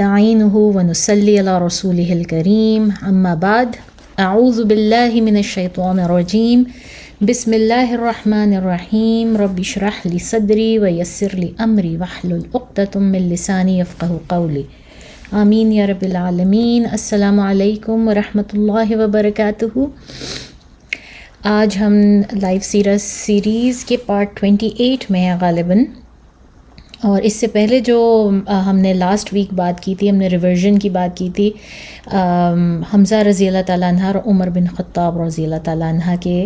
ونستعینہ ونصلی علی رسولہ الکریم اما بعد اعوذ باللہ من الشیطان الرجیم بسم اللہ الرحمن الرحیم رب اشرح لی صدری ویسر لی امری واحلل عقدۃ من لسانی یفقہوا قولی آمین یا رب العالمین۔ السلام علیکم ورحمۃ اللہ وبرکاتہ۔ آج ہم لائف سیریز کے پارٹ 28 میں ہیں غالباً، اور اس سے پہلے جو ہم نے لاسٹ ویک بات کی تھی، ہم نے ریورژن کی بات کی تھی، حمزہ رضی اللہ تعالیٰ عنہ اور عمر بن خطاب رضی اللہ تعالیٰ عنہ کے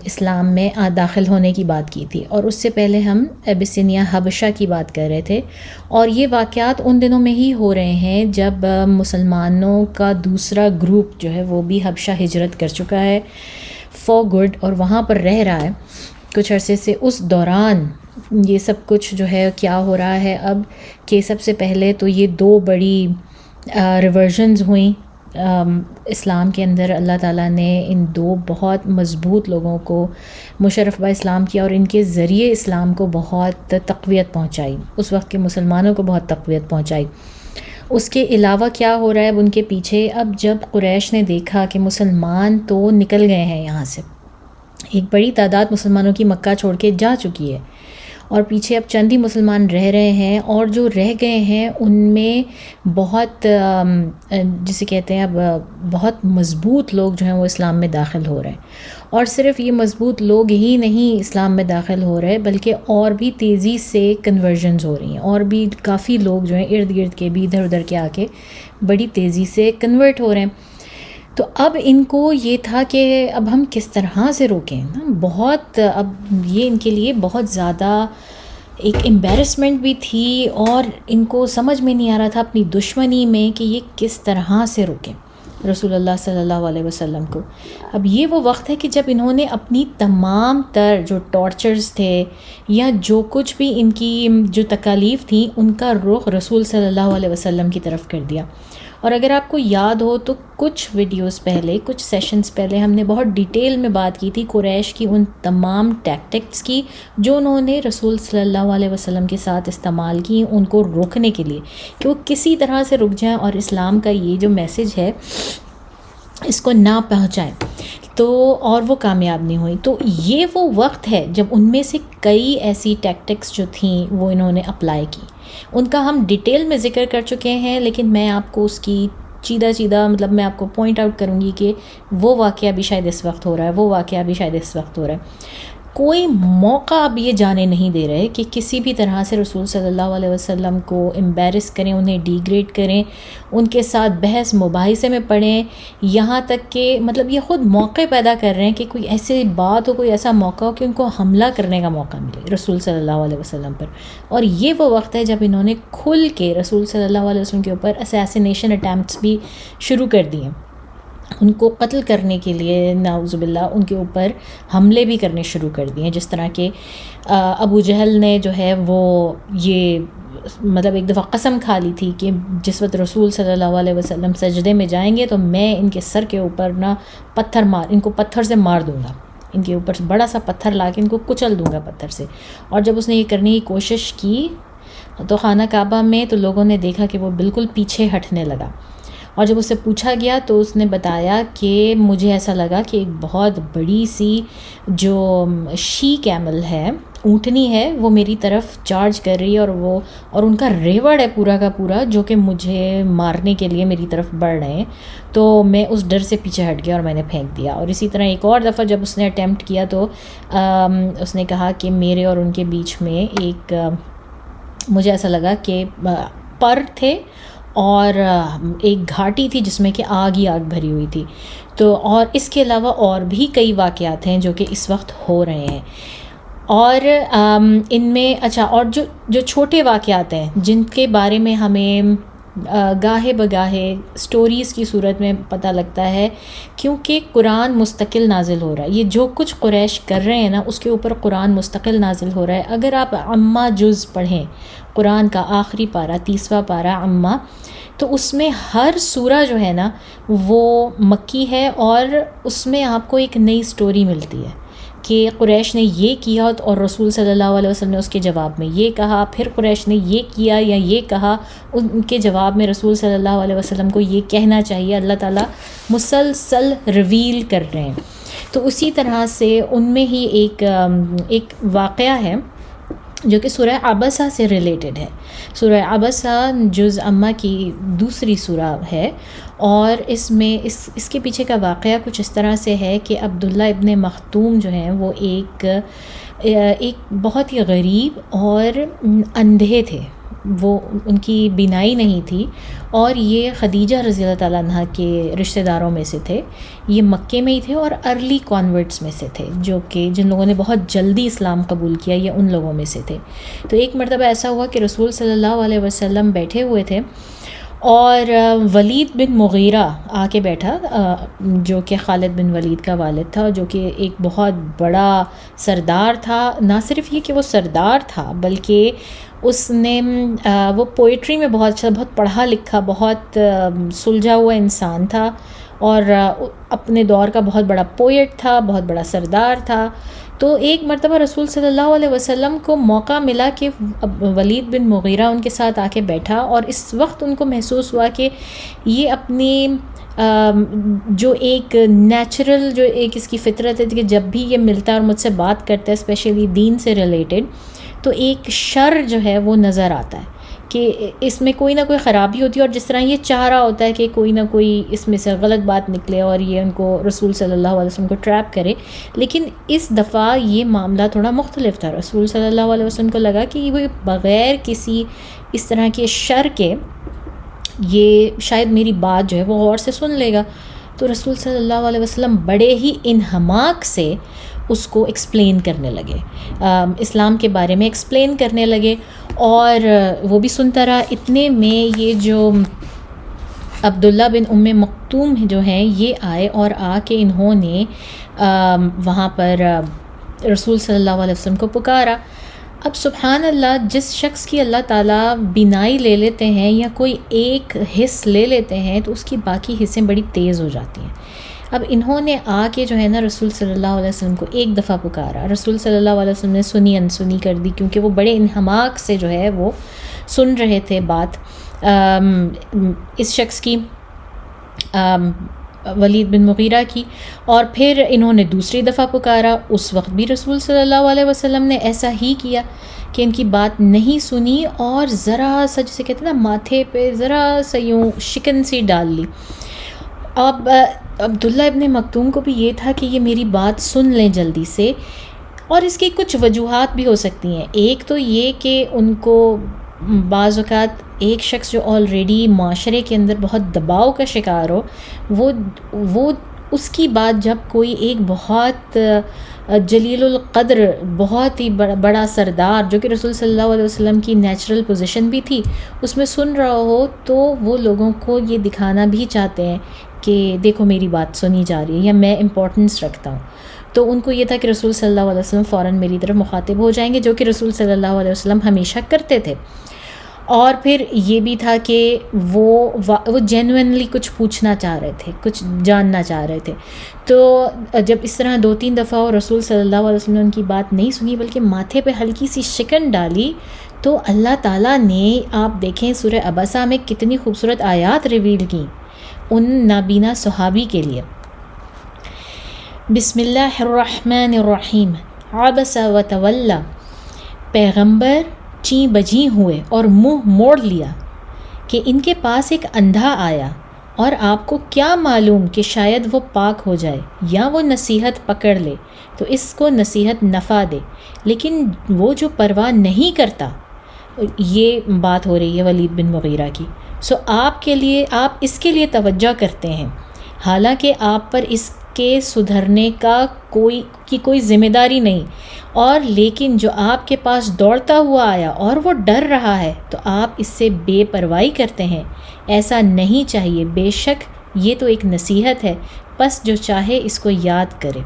اسلام میں داخل ہونے کی بات کی تھی، اور اس سے پہلے ہم ابیسینیا حبشہ کی بات کر رہے تھے، اور یہ واقعات ان دنوں میں ہی ہو رہے ہیں جب مسلمانوں کا دوسرا گروپ جو ہے وہ بھی حبشہ ہجرت کر چکا ہے فار گڈ، اور وہاں پر رہ رہا ہے کچھ عرصے سے۔ اس دوران یہ سب کچھ جو ہے کیا ہو رہا ہے اب کہ سب سے پہلے تو یہ دو بڑی ریورژنز ہوئیں اسلام کے اندر۔ اللہ تعالیٰ نے ان دو بہت مضبوط لوگوں کو مشرف با اسلام کیا، اور ان کے ذریعے اسلام کو بہت تقویت پہنچائی، اس وقت کے مسلمانوں کو بہت تقویت پہنچائی۔ اس کے علاوہ کیا ہو رہا ہے اب ان کے پیچھے؟ اب جب قریش نے دیکھا کہ مسلمان تو نکل گئے ہیں یہاں سے، ایک بڑی تعداد مسلمانوں کی مکہ چھوڑ کے جا چکی ہے، اور پیچھے اب چند ہی مسلمان رہ رہے ہیں، اور جو رہ گئے ہیں ان میں بہت جسے کہتے ہیں اب بہت مضبوط لوگ جو ہیں وہ اسلام میں داخل ہو رہے ہیں، اور صرف یہ مضبوط لوگ ہی نہیں اسلام میں داخل ہو رہے بلکہ اور بھی تیزی سے کنورژنز ہو رہی ہیں، اور بھی کافی لوگ جو ہیں ارد گرد کے بھی ادھر ادھر کے آ کے بڑی تیزی سے کنورٹ ہو رہے ہیں۔ تو اب ان کو یہ تھا کہ اب ہم کس طرح سے روکیں، بہت اب یہ ان کے لیے بہت زیادہ ایک امبیرسمنٹ بھی تھی، اور ان کو سمجھ میں نہیں آ رہا تھا اپنی دشمنی میں کہ یہ کس طرح سے روکیں رسول اللہ صلی اللہ علیہ وسلم کو۔ اب یہ وہ وقت ہے کہ جب انہوں نے اپنی تمام تر جو ٹارچرز تھے یا جو کچھ بھی ان کی جو تکالیف تھیں ان کا رخ رسول صلی اللہ علیہ وسلم کی طرف کر دیا۔ اور اگر آپ کو یاد ہو تو کچھ ویڈیوز پہلے، کچھ سیشنز پہلے ہم نے بہت ڈیٹیل میں بات کی تھی قریش کی ان تمام ٹیکٹکس کی جو انہوں نے رسول صلی اللہ علیہ وسلم کے ساتھ استعمال کی ان کو روکنے کے لیے، کہ وہ کسی طرح سے رک جائیں اور اسلام کا یہ جو میسج ہے اس کو نہ پہنچائیں، تو اور وہ کامیاب نہیں ہوئی۔ تو یہ وہ وقت ہے جب ان میں سے کئی ایسی ٹیکٹکس جو تھیں وہ انہوں نے اپلائی کی، ان کا ہم ڈیٹیل میں ذکر کر چکے ہیں، لیکن میں آپ کو اس کی چیدہ مطلب میں آپ کو پوائنٹ آؤٹ کروں گی کہ وہ واقعہ بھی شاید اس وقت ہو رہا ہے، وہ واقعہ بھی شاید اس وقت ہو رہا ہے۔ کوئی موقع اب یہ جانے نہیں دے رہے کہ کسی بھی طرح سے رسول صلی اللہ علیہ وسلم کو امبیرس کریں، انہیں ڈی گریڈ کریں، ان کے ساتھ بحث مباحثے میں پڑیں، یہاں تک کہ مطلب یہ خود موقع پیدا کر رہے ہیں کہ کوئی ایسی بات ہو، کوئی ایسا موقع ہو کہ ان کو حملہ کرنے کا موقع ملے رسول صلی اللہ علیہ وسلم پر۔ اور یہ وہ وقت ہے جب انہوں نے کھل کے رسول صلی اللہ علیہ وسلم کے اوپر اسیسینیشن اٹیمپٹس بھی شروع کر دیے، ان کو قتل کرنے کے لیے نعوذ باللہ ان کے اوپر حملے بھی کرنے شروع کر دیے، جس طرح کہ ابو جہل نے جو ہے وہ یہ مطلب ایک دفعہ قسم کھا لی تھی کہ جس وقت رسول صلی اللہ علیہ وسلم سجدے میں جائیں گے تو میں ان کے سر کے اوپر ان کو پتھر سے مار دوں گا، ان کے اوپر بڑا سا پتھر لا کے ان کو کچل دوں گا پتھر سے۔ اور جب اس نے یہ کرنے کی کوشش کی تو خانہ کعبہ میں تو لوگوں نے دیکھا کہ وہ بالکل پیچھے ہٹنے لگا، اور جب اس سے پوچھا گیا تو اس نے بتایا کہ مجھے ایسا لگا کہ ایک بہت بڑی سی جو شی کیمل ہے، اونٹنی ہے، وہ میری طرف چارج کر رہی ہے، اور ان کا ریوڑ ہے پورا کا پورا جو کہ مجھے مارنے کے لیے میری طرف بڑھ رہے ہیں۔ تو میں اس ڈر سے پیچھے ہٹ گیا اور میں نے پھینک دیا۔ اور اسی طرح ایک اور دفعہ جب اس نے اٹیمپٹ کیا تو اس نے کہا کہ میرے اور ان کے بیچ میں مجھے ایسا لگا کہ پر تھے اور ایک گھاٹی تھی جس میں کہ آگ ہی آگ بھری ہوئی تھی۔ تو اور اس کے علاوہ اور بھی کئی واقعات ہیں جو کہ اس وقت ہو رہے ہیں، اور ان میں اور جو چھوٹے واقعات ہیں جن کے بارے میں ہمیں گاہے بگاہے سٹوریز کی صورت میں پتہ لگتا ہے، کیونکہ قرآن مستقل نازل ہو رہا ہے۔ یہ جو کچھ قریش کر رہے ہیں نا اس کے اوپر قرآن مستقل نازل ہو رہا ہے۔ اگر آپ عمہ جز پڑھیں قرآن کا آخری پارہ 30واں پارہ عمہ، تو اس میں ہر سورہ جو ہے نا وہ مکی ہے، اور اس میں آپ کو ایک نئی سٹوری ملتی ہے کہ قریش نے یہ کیا اور رسول صلی اللہ علیہ وسلم نے اس کے جواب میں یہ کہا، پھر قریش نے یہ کیا یا یہ کہا، ان کے جواب میں رسول صلی اللہ علیہ وسلم کو یہ کہنا چاہیے. اللہ تعالیٰ مسلسل ریویل کر رہے ہیں. تو اسی طرح سے ان میں ہی ایک واقعہ ہے جو کہ سورہ عبسہ سے ریلیٹڈ ہے. سورہ عبسہ جز امہ کی دوسری سورہ ہے، اور اس میں اس کے پیچھے کا واقعہ کچھ اس طرح سے ہے کہ عبداللہ ابن مختوم جو ہیں وہ ایک بہت ہی غریب اور اندھے تھے، وہ ان کی بینائی نہیں تھی، اور یہ خدیجہ رضی اللہ تعالیٰ عنہ کے رشتہ داروں میں سے تھے. یہ مکے میں ہی تھے اور ارلی کانورٹس میں سے تھے، جو کہ جن لوگوں نے بہت جلدی اسلام قبول کیا، یہ ان لوگوں میں سے تھے. تو ایک مرتبہ ایسا ہوا کہ رسول صلی اللہ علیہ وسلم بیٹھے ہوئے تھے، اور ولید بن مغیرہ آ کے بیٹھا، جو کہ خالد بن ولید کا والد تھا، جو کہ ایک بہت بڑا سردار تھا. نہ صرف یہ کہ وہ سردار تھا، بلکہ اس نے وہ پوئٹری میں بہت اچھا، بہت پڑھا لکھا، بہت سلجھا ہوا انسان تھا، اور اپنے دور کا بہت بڑا پوئٹ تھا، بہت بڑا سردار تھا. تو ایک مرتبہ رسول صلی اللہ علیہ وسلم کو موقع ملا کہ ولید بن مغیرہ ان کے ساتھ آ کے بیٹھا، اور اس وقت ان کو محسوس ہوا کہ یہ اپنی جو ایک نیچرل، جو ایک اس کی فطرت ہے کہ جب بھی یہ ملتا ہے اور مجھ سے بات کرتا ہے اسپیشلی دین سے ریلیٹڈ، تو ایک شر جو ہے وہ نظر آتا ہے کہ اس میں کوئی نہ کوئی خرابی ہوتی ہے، اور جس طرح یہ چاہ رہا ہوتا ہے کہ کوئی نہ کوئی اس میں سے غلط بات نکلے اور یہ ان کو رسول صلی اللہ علیہ وسلم کو ٹریپ کرے. لیکن اس دفعہ یہ معاملہ تھوڑا مختلف تھا. رسول صلی اللہ علیہ وسلم کو لگا کہ وہ بغیر کسی اس طرح کے شر کے یہ شاید میری بات جو ہے وہ غور سے سن لے گا. تو رسول صلی اللہ علیہ وسلم بڑے ہی انہماک سے اس کو ایکسپلین کرنے لگے، اسلام کے بارے میں ایکسپلین کرنے لگے، اور وہ بھی سنتا رہا. اتنے میں یہ جو عبداللہ بن ام مکتوم جو ہیں یہ آئے، اور آ کے انہوں نے وہاں پر رسول صلی اللہ علیہ وسلم کو پکارا. اب سبحان اللہ، جس شخص کی اللہ تعالیٰ بینائی لے لیتے ہیں یا کوئی ایک حص لے لیتے ہیں تو اس کی باقی حصیں بڑی تیز ہو جاتی ہیں. اب انہوں نے آ کے جو ہے نا رسول صلی اللہ علیہ وسلم کو ایک دفعہ پکارا. رسول صلی اللہ علیہ وسلم نے سنی انسنی کر دی، کیونکہ وہ بڑے انہماک سے جو ہے وہ سن رہے تھے بات اس شخص کی، ولید بن مغیرہ کی. اور پھر انہوں نے دوسری دفعہ پکارا. اس وقت بھی رسول صلی اللہ علیہ وسلم نے ایسا ہی کیا کہ ان کی بات نہیں سنی، اور ذرا سا جسے کہتے ہیں نا ماتھے پہ ذرا سا یوں شکن سی ڈال لی. اب عبداللہ ابن مکتوم کو بھی یہ تھا کہ یہ میری بات سن لیں جلدی سے، اور اس کی کچھ وجوہات بھی ہو سکتی ہیں. ایک تو یہ کہ ان کو بعض اوقات ایک شخص جو آلریڈی معاشرے کے اندر بہت دباؤ کا شکار ہو، وہ اس کی بات جب کوئی ایک بہت جلیل القدر، بہت ہی بڑا سردار جو کہ رسول صلی اللہ علیہ وسلم کی نیچرل پوزیشن بھی تھی، اس میں سن رہا ہو، تو وہ لوگوں کو یہ دکھانا بھی چاہتے ہیں کہ دیکھو میری بات سنی جا رہی ہے یا میں امپورٹنس رکھتا ہوں. تو ان کو یہ تھا کہ رسول صلی اللہ علیہ وسلم فوراً میری طرف مخاطب ہو جائیں گے، جو کہ رسول صلی اللہ علیہ وسلم ہمیشہ کرتے تھے. اور پھر یہ بھی تھا کہ وہ جینوئنلی کچھ پوچھنا چاہ رہے تھے، کچھ جاننا چاہ رہے تھے. تو جب اس طرح 2-3 دفعہ رسول صلی اللہ علیہ وسلم نے ان کی بات نہیں سنی بلکہ ماتھے پہ ہلکی سی شکن ڈالی، تو اللہ تعالیٰ نے، آپ دیکھیں سورہ عبسہ میں کتنی خوبصورت آیات ریویل کی ان نابینا صحابی کے لیے. بسم اللہ الرحمن الرحیم. عبس و تولا، پیغمبر چیں بجیں ہوئے اور منہ موڑ لیا کہ ان کے پاس ایک اندھا آیا، اور آپ کو کیا معلوم کہ شاید وہ پاک ہو جائے یا وہ نصیحت پکڑ لے تو اس کو نصیحت نفع دے، لیکن وہ جو پرواہ نہیں کرتا. یہ بات ہو رہی ہے ولید بن مغیرہ کی. آپ اس کے لیے توجہ کرتے ہیں، حالانکہ آپ پر اس کے سدھرنے کا کوئی ذمہ داری نہیں، اور لیکن جو آپ کے پاس دوڑتا ہوا آیا اور وہ ڈر رہا ہے تو آپ اس سے بے پرواہی کرتے ہیں. ایسا نہیں چاہیے، بے شک یہ تو ایک نصیحت ہے، بس جو چاہے اس کو یاد کرے.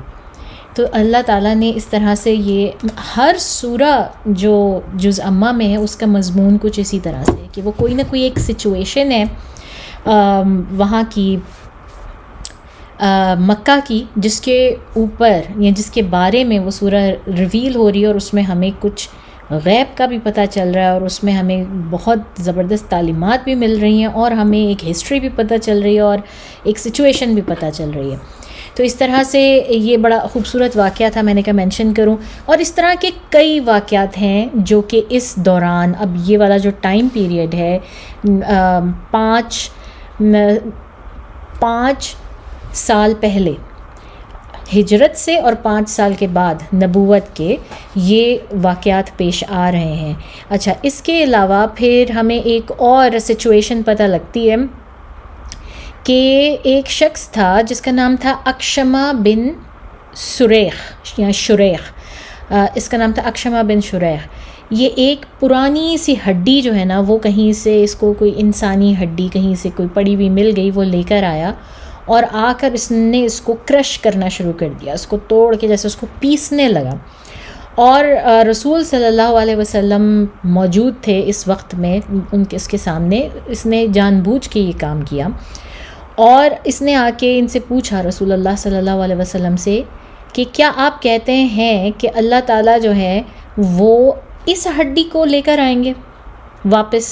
تو اللہ تعالیٰ نے اس طرح سے یہ ہر سورہ جو جز امہ میں ہے اس کا مضمون کچھ اسی طرح سے ہے کہ وہ کوئی نہ کوئی ایک سچویشن ہے وہاں کی مکہ کی، جس کے اوپر یا جس کے بارے میں وہ سورہ ریویل ہو رہی ہے، اور اس میں ہمیں کچھ غیب کا بھی پتہ چل رہا ہے، اور اس میں ہمیں بہت زبردست تعلیمات بھی مل رہی ہیں، اور ہمیں ایک ہسٹری بھی پتہ چل رہی ہے، اور ایک سچویشن بھی پتہ چل رہی ہے. تو اس طرح سے یہ بڑا خوبصورت واقعہ تھا، میں نے کہا مینشن کروں. اور اس طرح کے کئی واقعات ہیں جو کہ اس دوران، اب یہ والا جو ٹائم پیریڈ ہے 5 سال پہلے ہجرت سے اور 5 سال کے بعد نبوت کے، یہ واقعات پیش آ رہے ہیں. اچھا، اس کے علاوہ پھر ہمیں ایک اور سچویشن پتہ لگتی ہے کہ ایک شخص تھا جس کا نام تھا اکشمہ بن سریخ یا شریخ. اس کا نام تھا اکشمہ بن شریخ. یہ ایک پرانی سی ہڈی جو ہے نا، وہ کہیں سے اس کو کوئی انسانی ہڈی کہیں سے کوئی پڑی ہوئی مل گئی، وہ لے کر آیا، اور آ کر اس نے اس کو کرش کرنا شروع کر دیا، اس کو توڑ کے جیسے اس کو پیسنے لگا. اور رسول صلی اللہ علیہ وسلم موجود تھے اس وقت میں، اس کے سامنے. اس نے جان بوجھ کے یہ کام کیا، اور اس نے آ کے ان سے پوچھا رسول اللہ صلی اللہ علیہ وسلم سے کہ کیا آپ کہتے ہیں کہ اللہ تعالیٰ جو ہے وہ اس ہڈی کو لے کر آئیں گے واپس،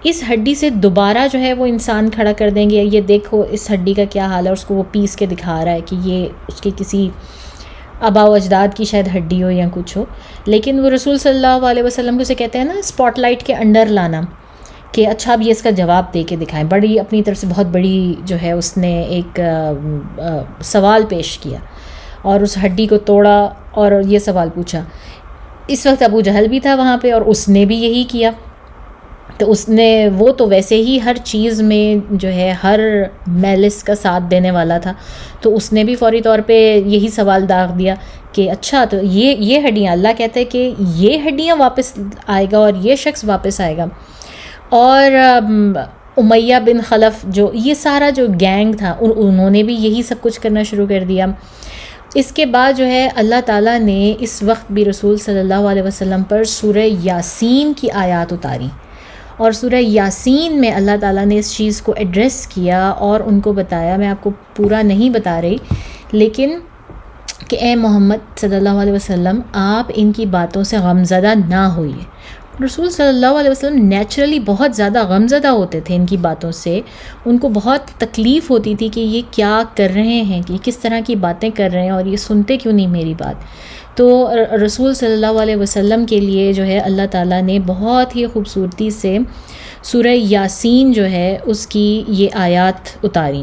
اس ہڈی سے دوبارہ جو ہے وہ انسان کھڑا کر دیں گے؟ یہ دیکھو اس ہڈی کا کیا حال ہے. اس کو وہ پیس کے دکھا رہا ہے کہ یہ اس کے کسی آباء و اجداد کی شاید ہڈی ہو یا کچھ ہو. لیکن وہ رسول صلی اللہ علیہ وسلم کو سے کہتے ہیں نا اسپاٹ لائٹ کے انڈر لانا، کہ اچھا اب یہ اس کا جواب دے کے دکھائیں. بڑی اپنی طرف سے بہت بڑی جو ہے اس نے ایک سوال پیش کیا، اور اس ہڈی کو توڑا اور یہ سوال پوچھا. اس وقت ابو جہل بھی تھا وہاں پہ، اور اس نے بھی یہی کیا. تو اس نے، وہ تو ویسے ہی ہر چیز میں جو ہے ہر میلس کا ساتھ دینے والا تھا، تو اس نے بھی فوری طور پہ یہی سوال داغ دیا کہ اچھا تو یہ ہڈیاں، اللہ کہتا ہے کہ یہ ہڈیاں واپس آئے گا اور یہ شخص واپس آئے گا. اور امیہ بن خلف، جو یہ سارا جو گینگ تھا، انہوں نے بھی یہی سب کچھ کرنا شروع کر دیا. اس کے بعد جو ہے اللہ تعالیٰ نے اس وقت بھی رسول صلی اللہ علیہ وسلم پر سورہ یاسین کی آیات اتاری، اور سورہ یاسین میں اللہ تعالیٰ نے اس چیز کو ایڈریس کیا اور ان کو بتایا. میں آپ کو پورا نہیں بتا رہی، لیکن کہ اے محمد صلی اللہ علیہ وسلم، آپ ان کی باتوں سے غمزدہ نہ ہوئیے. رسول صلی اللہ علیہ وسلم نیچرلی بہت زیادہ غمزدہ ہوتے تھے ان کی باتوں سے. ان کو بہت تکلیف ہوتی تھی کہ یہ کیا کر رہے ہیں، کہ کس طرح کی باتیں کر رہے ہیں، اور یہ سنتے کیوں نہیں میری بات. تو رسول صلی اللہ علیہ وسلم کے لیے جو ہے اللہ تعالیٰ نے بہت ہی خوبصورتی سے سورہ یاسین جو ہے اس کی یہ آیات اتاری.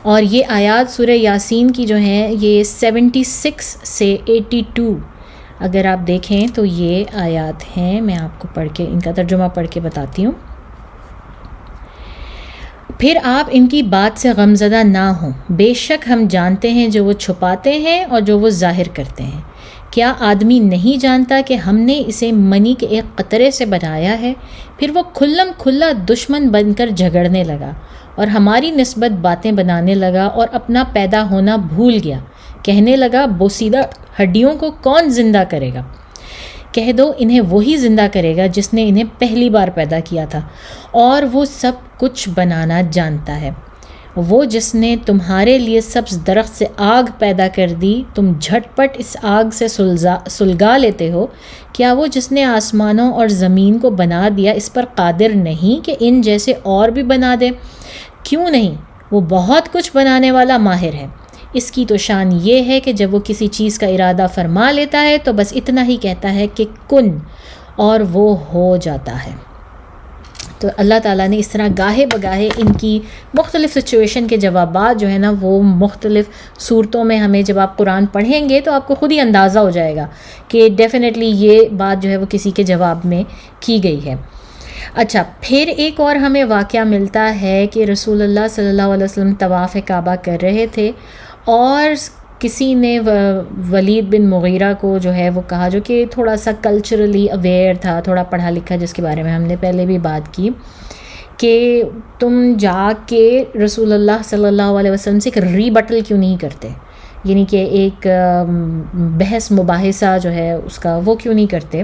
اور یہ آیات سورہ یاسین کی جو ہیں یہ 76 سے 82 اگر آپ دیکھیں تو یہ آیات ہیں. میں آپ کو پڑھ کے ان کا ترجمہ پڑھ کے بتاتی ہوں. پھر آپ ان کی بات سے غمزدہ نہ ہوں، بے شک ہم جانتے ہیں جو وہ چھپاتے ہیں اور جو وہ ظاہر کرتے ہیں. کیا آدمی نہیں جانتا کہ ہم نے اسے منی کے ایک قطرے سے بنایا ہے، پھر وہ کھلم کھلا دشمن بن کر جھگڑنے لگا اور ہماری نسبت باتیں بنانے لگا اور اپنا پیدا ہونا بھول گیا. کہنے لگا بوسیدہ ہڈیوں کو کون زندہ کرے گا؟ کہہ دو انہیں وہی زندہ کرے گا جس نے انہیں پہلی بار پیدا کیا تھا، اور وہ سب کچھ بنانا جانتا ہے. وہ جس نے تمہارے لیے سبز درخت سے آگ پیدا کر دی، تم جھٹ پٹ اس آگ سے سلگا لیتے ہو. کیا وہ جس نے آسمانوں اور زمین کو بنا دیا اس پر قادر نہیں کہ ان جیسے اور بھی بنا دے؟ کیوں نہیں، وہ بہت کچھ بنانے والا ماہر ہے. اس کی تو شان یہ ہے کہ جب وہ کسی چیز کا ارادہ فرما لیتا ہے تو بس اتنا ہی کہتا ہے کہ کن، اور وہ ہو جاتا ہے. تو اللہ تعالیٰ نے اس طرح گاہے بگاہے ان کی مختلف سچویشن کے جوابات جو ہے نا وہ مختلف صورتوں میں، ہمیں جب آپ قرآن پڑھیں گے تو آپ کو خود ہی اندازہ ہو جائے گا کہ ڈیفینیٹلی یہ بات جو ہے وہ کسی کے جواب میں کی گئی ہے. اچھا، پھر ایک اور ہمیں واقعہ ملتا ہے کہ رسول اللہ صلی اللہ علیہ وسلم طواف کعبہ کر رہے تھے، اور کسی نے ولید بن مغیرہ کو جو ہے وہ کہا، جو کہ تھوڑا سا کلچرلی اویئر تھا، تھوڑا پڑھا لکھا، جس کے بارے میں ہم نے پہلے بھی بات کی، کہ تم جا کے رسول اللہ صلی اللہ علیہ وسلم سے ایک ری بٹل کیوں نہیں کرتے، یعنی کہ ایک بحث مباحثہ جو ہے اس کا وہ کیوں نہیں کرتے.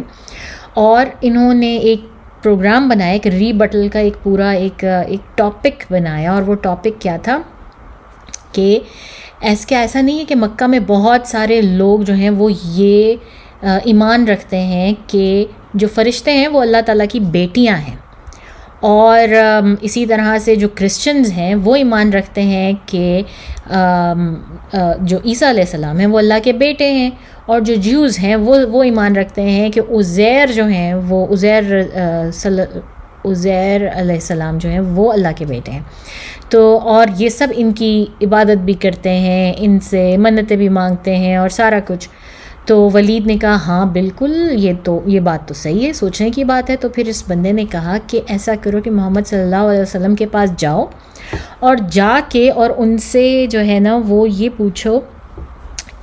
اور انہوں نے ایک پروگرام بنایا، ایک ری بٹل کا ایک پورا ایک ٹاپک بنایا، اور وہ ٹاپک کیا تھا کہ ایسا نہیں ہے کہ مکہ میں بہت سارے لوگ جو ہیں وہ یہ ایمان رکھتے ہیں کہ جو فرشتے ہیں وہ اللہ تعالیٰ کی بیٹیاں ہیں، اور اسی طرح سے جو کرسچنز ہیں وہ ایمان رکھتے ہیں کہ جو عیسیٰ علیہ السلام ہیں وہ اللہ کے بیٹے ہیں، اور جو جیوز ہیں وہ ایمان رکھتے ہیں کہ عزیر جو ہیں وہ عزیر علیہ السلام جو ہیں وہ اللہ کے بیٹے ہیں. تو اور یہ سب ان کی عبادت بھی کرتے ہیں، ان سے منتیں بھی مانگتے ہیں اور سارا کچھ. تو ولید نے کہا ہاں بالکل یہ بات تو صحیح ہے، سوچنے کی بات ہے. تو پھر اس بندے نے کہا کہ ایسا کرو کہ محمد صلی اللہ علیہ وسلم کے پاس جاؤ، اور جا کے اور ان سے جو ہے نا وہ یہ پوچھو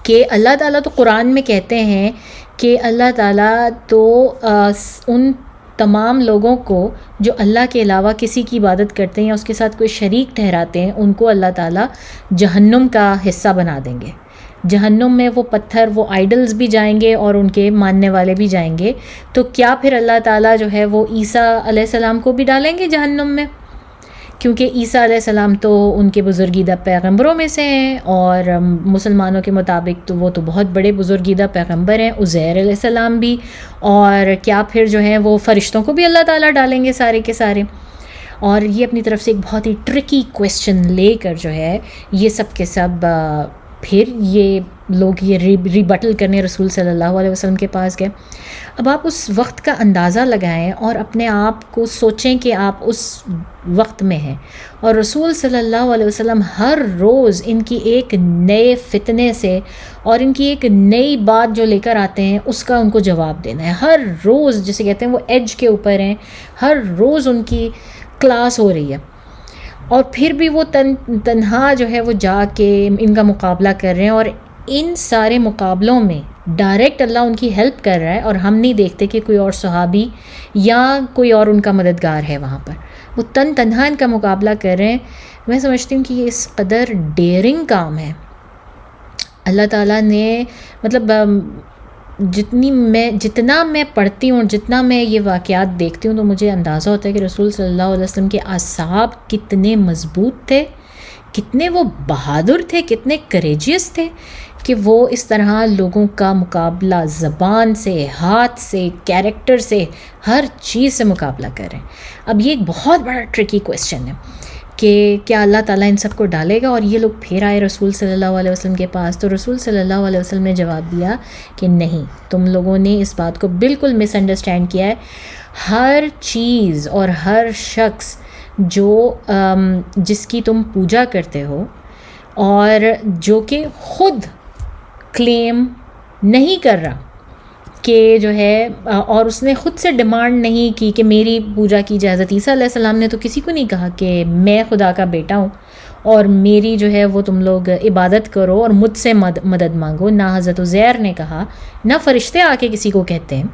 کہ اللہ تعالیٰ تو قرآن میں کہتے ہیں کہ اللہ تعالیٰ تو ان تمام لوگوں کو جو اللہ کے علاوہ کسی کی عبادت کرتے ہیں یا اس کے ساتھ کوئی شریک ٹھہراتے ہیں، ان کو اللہ تعالیٰ جہنم کا حصہ بنا دیں گے. جہنم میں وہ پتھر، وہ آئیڈلز بھی جائیں گے اور ان کے ماننے والے بھی جائیں گے. تو کیا پھر اللہ تعالیٰ جو ہے وہ عیسیٰ علیہ السلام کو بھی ڈالیں گے جہنم میں؟ کیونکہ عیسیٰ علیہ السلام تو ان کے بزرگیدہ پیغمبروں میں سے ہیں، اور مسلمانوں کے مطابق تو وہ تو بہت بڑے بزرگیدہ پیغمبر ہیں، عزیر علیہ السلام بھی. اور کیا پھر جو ہیں وہ فرشتوں کو بھی اللہ تعالیٰ ڈالیں گے سارے کے سارے؟ اور یہ اپنی طرف سے ایک بہت ہی ٹرکی کویسچن لے کر جو ہے یہ سب کے سب پھر یہ لوگ یہ ریبٹل کرنے رسول صلی اللہ علیہ وسلم کے پاس گئے. اب آپ اس وقت کا اندازہ لگائیں اور اپنے آپ کو سوچیں کہ آپ اس وقت میں ہیں، اور رسول صلی اللہ علیہ وسلم ہر روز ان کی ایک نئے فتنے سے اور ان کی ایک نئی بات جو لے کر آتے ہیں اس کا ان کو جواب دینا ہے. ہر روز جسے کہتے ہیں وہ ایج کے اوپر ہیں، ہر روز ان کی کلاس ہو رہی ہے، اور پھر بھی وہ تنہا جو ہے وہ جا کے ان کا مقابلہ کر رہے ہیں. اور ان سارے مقابلوں میں ڈائریکٹ اللہ ان کی ہیلپ کر رہا ہے، اور ہم نہیں دیکھتے کہ کوئی اور صحابی یا کوئی اور ان کا مددگار ہے وہاں پر. وہ تنہا ان کا مقابلہ کر رہے ہیں. میں سمجھتی ہوں کہ یہ اس قدر ڈیئرنگ کام ہے. اللہ تعالیٰ نے مطلب جتنا میں پڑھتی ہوں، جتنا میں یہ واقعات دیکھتی ہوں، تو مجھے اندازہ ہوتا ہے کہ رسول صلی اللہ علیہ وسلم کے اعصاب کتنے مضبوط تھے، کتنے وہ بہادر تھے، کتنے کریجیس تھے کہ وہ اس طرح لوگوں کا مقابلہ زبان سے، ہاتھ سے، کیریکٹر سے، ہر چیز سے مقابلہ کر رہے ہیں. اب یہ ایک بہت بڑا ٹرکی کویسچن ہے کہ کیا اللہ تعالیٰ ان سب کو ڈالے گا. اور یہ لوگ پھر آئے رسول صلی اللہ علیہ وسلم کے پاس، تو رسول صلی اللہ علیہ وسلم نے جواب دیا کہ نہیں، تم لوگوں نے اس بات کو بالکل مس انڈرسٹینڈ کیا ہے. ہر چیز اور ہر شخص جس کی تم پوجا کرتے ہو اور جو کہ خود کلیم نہیں کر رہا کہ جو ہے، اور اس نے خود سے ڈیمانڈ نہیں کی کہ میری پوجا کی جائے. حضرت عیسیٰ علیہ السلام نے تو کسی کو نہیں کہا کہ میں خدا کا بیٹا ہوں اور میری جو ہے وہ تم لوگ عبادت کرو اور مجھ سے مدد مانگو. نہ حضرت عزیر نے کہا، نہ فرشتے آ کے کسی کو کہتے ہیں،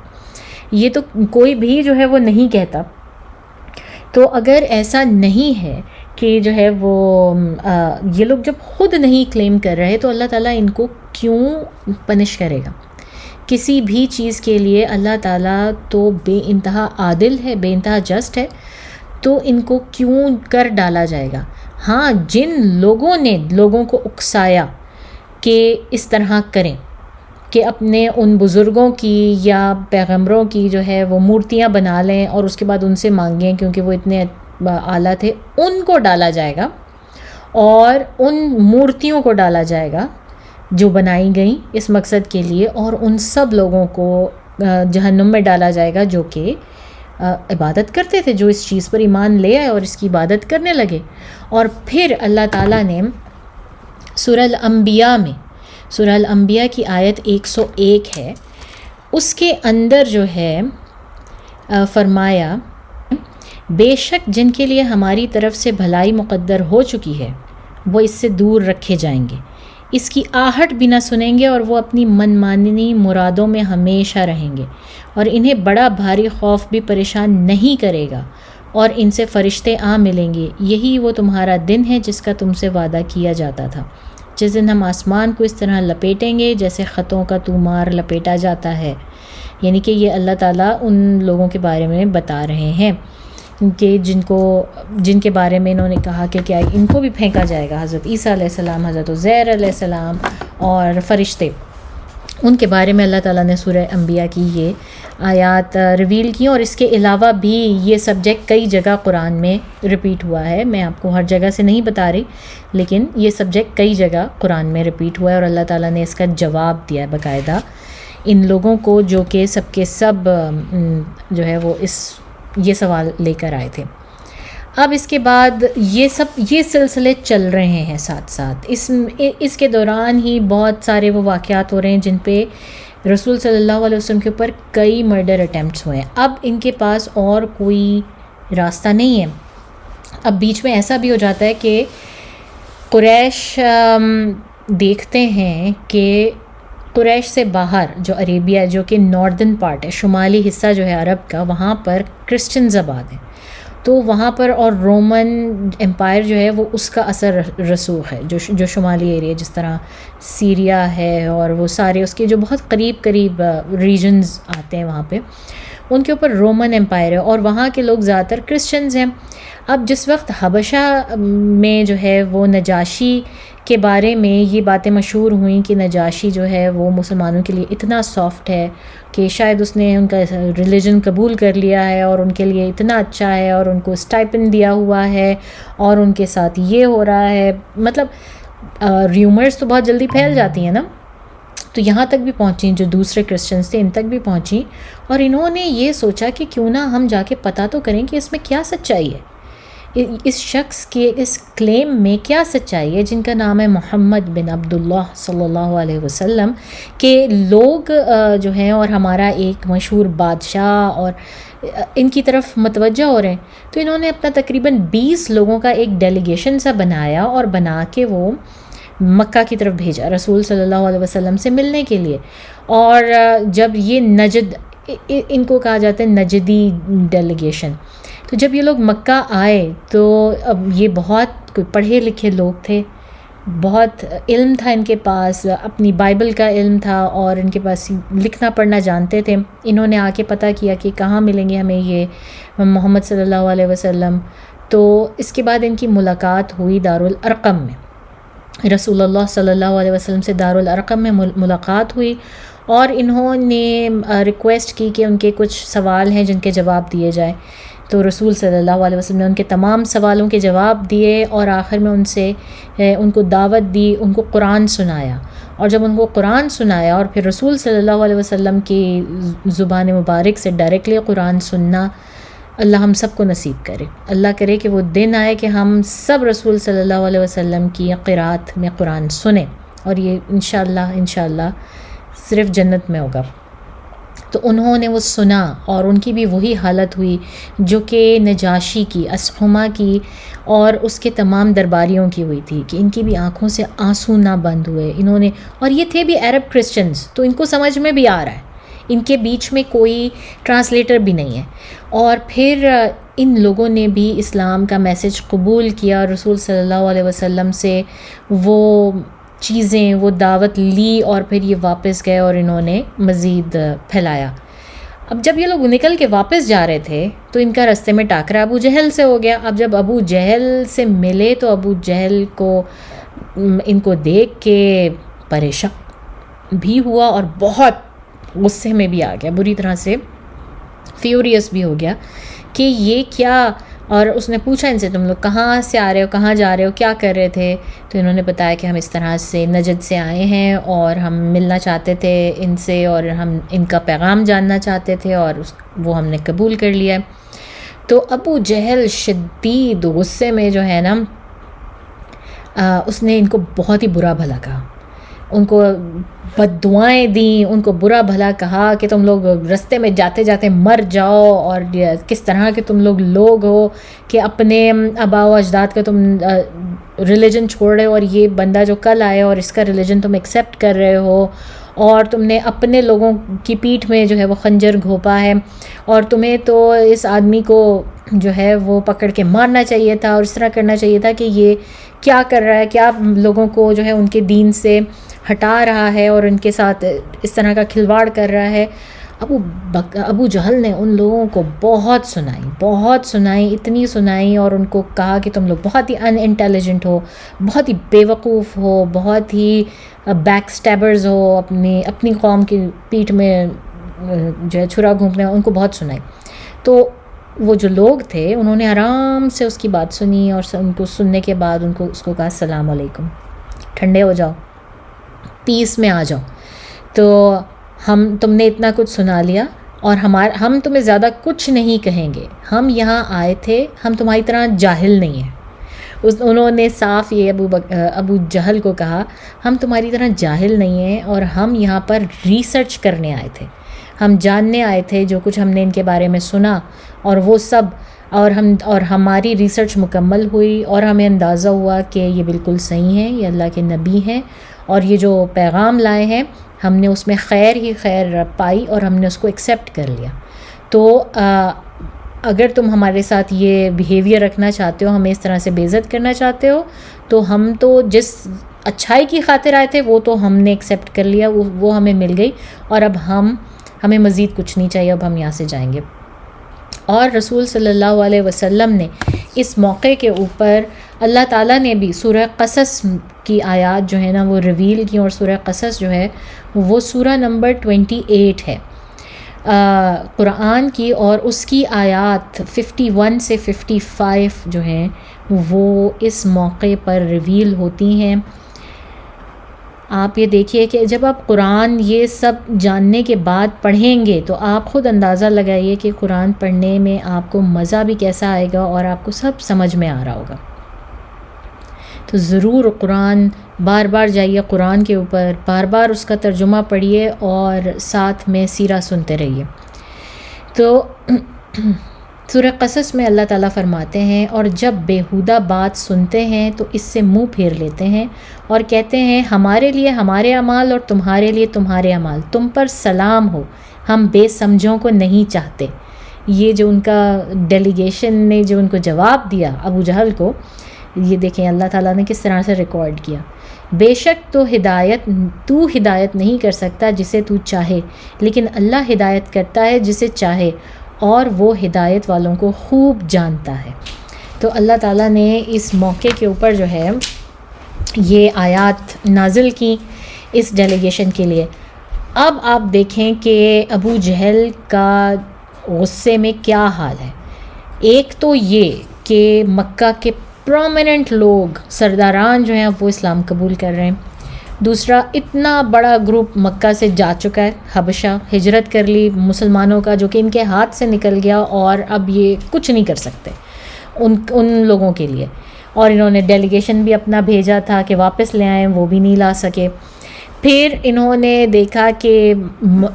یہ تو کوئی بھی جو ہے وہ نہیں کہتا. تو اگر ایسا نہیں ہے کہ جو ہے وہ یہ لوگ جب خود نہیں کلیم کر رہے، تو اللہ تعالیٰ ان کو کیوں پنش کرے گا؟ کسی بھی چیز کے لیے اللہ تعالیٰ تو بے انتہا عادل ہے، بے انتہا جسٹ ہے، تو ان کو کیوں کر ڈالا جائے گا؟ ہاں، جن لوگوں نے لوگوں کو اکسایا کہ اس طرح کریں، کہ اپنے ان بزرگوں کی یا پیغمبروں کی جو ہے وہ مورتیاں بنا لیں اور اس کے بعد ان سے مانگیں کیونکہ وہ اتنے اعلیٰ تھے، ان کو ڈالا جائے گا، اور ان مورتیوں کو ڈالا جائے گا جو بنائی گئیں اس مقصد کے لیے، اور ان سب لوگوں کو جہنم میں ڈالا جائے گا جو کہ عبادت کرتے تھے، جو اس چیز پر ایمان لے آئے اور اس کی عبادت کرنے لگے. اور پھر اللہ تعالیٰ نے سورہ الانبیاء کی آیت 101 ہے، اس کے اندر جو ہے فرمایا، بے شک جن کے لیے ہماری طرف سے بھلائی مقدر ہو چکی ہے وہ اس سے دور رکھے جائیں گے، اس کی آہٹ بھی نہ سنیں گے، اور وہ اپنی من مانی مرادوں میں ہمیشہ رہیں گے، اور انہیں بڑا بھاری خوف بھی پریشان نہیں کرے گا، اور ان سے فرشتے آ ملیں گے. یہی وہ تمہارا دن ہے جس کا تم سے وعدہ کیا جاتا تھا، جس دن ہم آسمان کو اس طرح لپیٹیں گے جیسے خطوں کا طومار لپیٹا جاتا ہے. یعنی کہ یہ اللہ تعالیٰ ان لوگوں کے بارے میں بتا رہے ہیں کہ جن کے بارے میں انہوں نے کہا کہ کیا ان کو بھی پھینکا جائے گا، حضرت عیسیٰ علیہ السلام، حضرت عزیر علیہ السلام اور فرشتے، ان کے بارے میں اللہ تعالیٰ نے سورہ انبیاء کی یہ آیات ریویل کی. اور اس کے علاوہ بھی یہ سبجیکٹ کئی جگہ قرآن میں ریپیٹ ہوا ہے. میں آپ کو ہر جگہ سے نہیں بتا رہی، لیکن یہ سبجیکٹ کئی جگہ قرآن میں ریپیٹ ہوا ہے، اور اللہ تعالیٰ نے اس کا جواب دیا ہے باقاعدہ ان لوگوں کو جو کہ سب کے سب جو ہے وہ یہ سوال لے کر آئے تھے. اب اس کے بعد یہ سلسلے چل رہے ہیں ساتھ ساتھ. اس کے دوران ہی بہت سارے وہ واقعات ہو رہے ہیں جن پہ رسول صلی اللہ علیہ وسلم کے اوپر کئی مرڈر اٹیمپٹس ہوئے ہیں. اب ان کے پاس اور کوئی راستہ نہیں ہے. اب بیچ میں ایسا بھی ہو جاتا ہے کہ قریش دیکھتے ہیں کہ قریش سے باہر جو عربیہ جو کہ ناردن پارٹ ہے، شمالی حصہ جو ہے عرب کا، وہاں پر کرسچنز آباد ہیں. تو وہاں پر اور رومن امپائر جو ہے وہ اس کا اثر رسوخ ہے، جو شمالی ایریا جس طرح سیریا ہے اور وہ سارے اس کے جو بہت قریب ریجنز آتے ہیں وہاں پہ، ان کے اوپر رومن امپائر ہے اور وہاں کے لوگ زیادہ تر کرسچنز ہیں. اب جس وقت حبشہ میں جو ہے وہ نجاشی کے بارے میں یہ باتیں مشہور ہوئیں کہ نجاشی جو ہے وہ مسلمانوں کے لیے اتنا سافٹ ہے کہ شاید اس نے ان کا ریلیجن قبول کر لیا ہے اور ان کے لیے اتنا اچھا ہے اور ان کو اسٹائپن دیا ہوا ہے اور ان کے ساتھ یہ ہو رہا ہے، مطلب ریومرز تو بہت جلدی پھیل جاتی ہیں نا. تو یہاں تک بھی پہنچیں، جو دوسرے کرسچنز تھے ان تک بھی پہنچیں، اور انہوں نے یہ سوچا کہ کیوں نہ ہم جا کے پتہ تو کریں کہ اس میں کیا سچائی ہے، اس شخص کے اس کلیم میں کیا سچائی ہے جن کا نام ہے محمد بن عبداللہ صلی اللہ علیہ وسلم، کہ لوگ جو ہیں اور ہمارا ایک مشہور بادشاہ اور ان کی طرف متوجہ ہو رہے ہیں. تو انہوں نے اپنا تقریباً 20 لوگوں کا ایک ڈیلیگیشن سا بنایا اور بنا کے وہ مکہ کی طرف بھیجا رسول صلی اللہ علیہ وسلم سے ملنے کے لیے. اور جب یہ نجد، ان کو کہا جاتا ہے نجدی ڈیلیگیشن، تو جب یہ لوگ مکہ آئے تو اب یہ بہت کوئی پڑھے لکھے لوگ تھے، بہت علم تھا ان کے پاس، اپنی بائبل کا علم تھا اور ان کے پاس لکھنا پڑھنا جانتے تھے. انہوں نے آ کے پتہ کیا کہ کہاں ملیں گے ہمیں یہ محمد صلی اللہ علیہ وسلم. تو اس کے بعد ان کی ملاقات ہوئی دارالارقم میں. رسول اللہ صلی اللہ علیہ وسلم سے دارالارقم میں ملاقات ہوئی اور انہوں نے ریکویسٹ کی کہ ان کے کچھ سوال ہیں جن کے جواب دیے جائیں. تو رسول صلی اللہ علیہ وسلم نے ان کے تمام سوالوں کے جواب دیے اور آخر میں ان کو دعوت دی، ان کو قرآن سنایا. اور جب ان کو قرآن سنایا اور پھر رسول صلی اللہ علیہ وسلم کی زبان مبارک سے ڈائریکٹلی قرآن سننا، اللہ ہم سب کو نصیب کرے. اللہ کرے کہ وہ دن آئے کہ ہم سب رسول صلی اللہ علیہ وسلم کی قرات میں قرآن سنیں، اور یہ انشاءاللہ صرف جنت میں ہوگا. تو انہوں نے وہ سنا اور ان کی بھی وہی حالت ہوئی جو کہ نجاشی کی، اسحمہ کی اور اس کے تمام درباریوں کی ہوئی تھی، کہ ان کی بھی آنکھوں سے آنسو نہ بند ہوئے. انہوں نے، اور یہ تھے بھی عرب کرسچنز، تو ان کو سمجھ میں بھی آ رہا ہے، ان کے بیچ میں کوئی ٹرانسلیٹر بھی نہیں ہے. اور پھر ان لوگوں نے بھی اسلام کا میسج قبول کیا، رسول صلی اللہ علیہ وسلم سے وہ چیزیں، وہ دعوت لی، اور پھر یہ واپس گئے اور انہوں نے مزید پھیلایا. اب جب یہ لوگ نکل کے واپس جا رہے تھے تو ان کا رستے میں ٹاکرا ابو جہل سے ہو گیا. اب جب ابو جہل سے ملے تو ابو جہل کو ان کو دیکھ کے پریشان بھی ہوا اور بہت غصے میں بھی آ گیا، بری طرح سے فیوریس بھی ہو گیا کہ یہ کیا. اور اس نے پوچھا ان سے، تم لوگ کہاں سے آ رہے ہو، کہاں جا رہے ہو، کیا کر رہے تھے؟ تو انہوں نے بتایا کہ ہم اس طرح سے نجد سے آئے ہیں اور ہم ملنا چاہتے تھے ان سے اور ہم ان کا پیغام جاننا چاہتے تھے، اور وہ ہم نے قبول کر لیا. تو ابو جہل شدید غصے میں جو ہے نا، اس نے ان کو بہت ہی برا بھلا کہا، ان کو بد دعائیں دیں، ان کو برا بھلا کہا کہ تم لوگ رستے میں جاتے جاتے مر جاؤ، اور کس طرح کے تم لوگ ہو کہ اپنے آباء و اجداد کا تم ریلیجن چھوڑ رہے ہو، اور یہ بندہ جو کل آیا اور اس کا ریلیجن تم ایکسیپٹ کر رہے ہو، اور تم نے اپنے لوگوں کی پیٹھ میں جو ہے وہ خنجر گھونپا ہے، اور تمہیں تو اس آدمی کو جو ہے وہ پکڑ کے مارنا چاہیے تھا اور اس طرح کرنا چاہیے تھا، کہ یہ کیا کر رہا ہے، کیا لوگوں کو جو ہے ان کے دین سے ہٹا رہا ہے اور ان کے ساتھ اس طرح کا کھلواڑ کر رہا ہے. ابو جہل نے ان لوگوں کو بہت سنائی، اتنی سنائی، اور ان کو کہا کہ تم لوگ بہت ہی ان انٹیلیجنٹ ہو، بہت ہی بیوقوف ہو، بہت ہی بیک سٹیبرز ہو، اپنی قوم کی پیٹھ میں جو ہے چھرا گھونپنے، ان کو بہت سنائی. تو وہ جو لوگ تھے انہوں نے آرام سے اس کی بات سنی، اور ان کو سننے کے بعد اس کو کہا السلام علیکم، ٹھنڈے ہو جاؤ، پیس میں آ جاؤ. تو تم نے اتنا کچھ سنا لیا، اور ہم تمہیں زیادہ کچھ نہیں کہیں گے، ہم یہاں آئے تھے، ہم تمہاری طرح جاہل نہیں ہیں. انہوں نے صاف یہ ابو جہل کو کہا، ہم تمہاری طرح جاہل نہیں ہیں، اور ہم یہاں پر ریسرچ کرنے آئے تھے، ہم جاننے آئے تھے جو کچھ ہم نے ان کے بارے میں سنا، اور وہ سب، اور ہماری ریسرچ مکمل ہوئی، اور ہمیں اندازہ ہوا کہ یہ بالکل صحیح ہیں، یہ اللہ کے نبی ہیں، اور یہ جو پیغام لائے ہیں ہم نے اس میں خیر ہی خیر پائی، اور ہم نے اس کو ایکسیپٹ کر لیا. تو اگر تم ہمارے ساتھ یہ بیہیویئر رکھنا چاہتے ہو، ہمیں اس طرح سے بے عزت کرنا چاہتے ہو، تو ہم تو جس اچھائی کی خاطر آئے تھے وہ تو ہم نے ایکسیپٹ کر لیا، وہ ہمیں مل گئی، اور اب ہمیں مزید کچھ نہیں چاہیے، اب ہم یہاں سے جائیں گے. اور رسول صلی اللہ علیہ وسلم نے اس موقع کے اوپر اللہ تعالیٰ نے بھی سورہ قصص کی آیات جو ہے نا وہ ریویل کی، اور سورہ قصص جو ہے وہ سورہ نمبر 28 ہے قرآن کی، اور اس کی آیات 51 سے 55 جو ہیں وہ اس موقع پر ریویل ہوتی ہیں. آپ یہ دیکھیے کہ جب آپ قرآن یہ سب جاننے کے بعد پڑھیں گے تو آپ خود اندازہ لگائیے کہ قرآن پڑھنے میں آپ کو مزہ بھی کیسا آئے گا، اور آپ کو سب سمجھ میں آ رہا ہوگا. تو ضرور قرآن بار بار جائیے قرآن کے اوپر، بار بار اس کا ترجمہ پڑھیے، اور ساتھ میں سیرہ سنتے رہیے. تو سورہ قصص میں اللہ تعالیٰ فرماتے ہیں، اور جب بیہودہ بات سنتے ہیں تو اس سے منہ پھیر لیتے ہیں، اور کہتے ہیں ہمارے لیے ہمارے اعمال اور تمہارے لیے تمہارے اعمال، تم پر سلام ہو، ہم بے سمجھوں کو نہیں چاہتے. یہ جو ان کا ڈیلیگیشن نے جو ان کو جواب دیا ابو جہل کو، یہ دیکھیں اللہ تعالیٰ نے کس طرح سے ریکارڈ کیا. بے شک تو ہدایت نہیں کر سکتا جسے تو چاہے، لیکن اللہ ہدایت کرتا ہے جسے چاہے، اور وہ ہدایت والوں کو خوب جانتا ہے. تو اللہ تعالیٰ نے اس موقع کے اوپر جو ہے یہ آیات نازل کی اس ڈیلیگیشن کے لیے. اب آپ دیکھیں کہ ابو جہل کا غصے میں کیا حال ہے. ایک تو یہ کہ مکہ کے پرومیننٹ لوگ، سرداران جو ہیں وہ اسلام قبول کر رہے ہیں. دوسرا، اتنا بڑا گروپ مکہ سے جا چکا ہے حبشہ، ہجرت کر لی مسلمانوں کا، جو کہ ان کے ہاتھ سے نکل گیا، اور اب یہ کچھ نہیں کر سکتے ان لوگوں کے لیے. اور انہوں نے ڈیلیگیشن بھی اپنا بھیجا تھا کہ واپس لے آئیں، وہ بھی نہیں لا سکے. پھر انہوں نے دیکھا کہ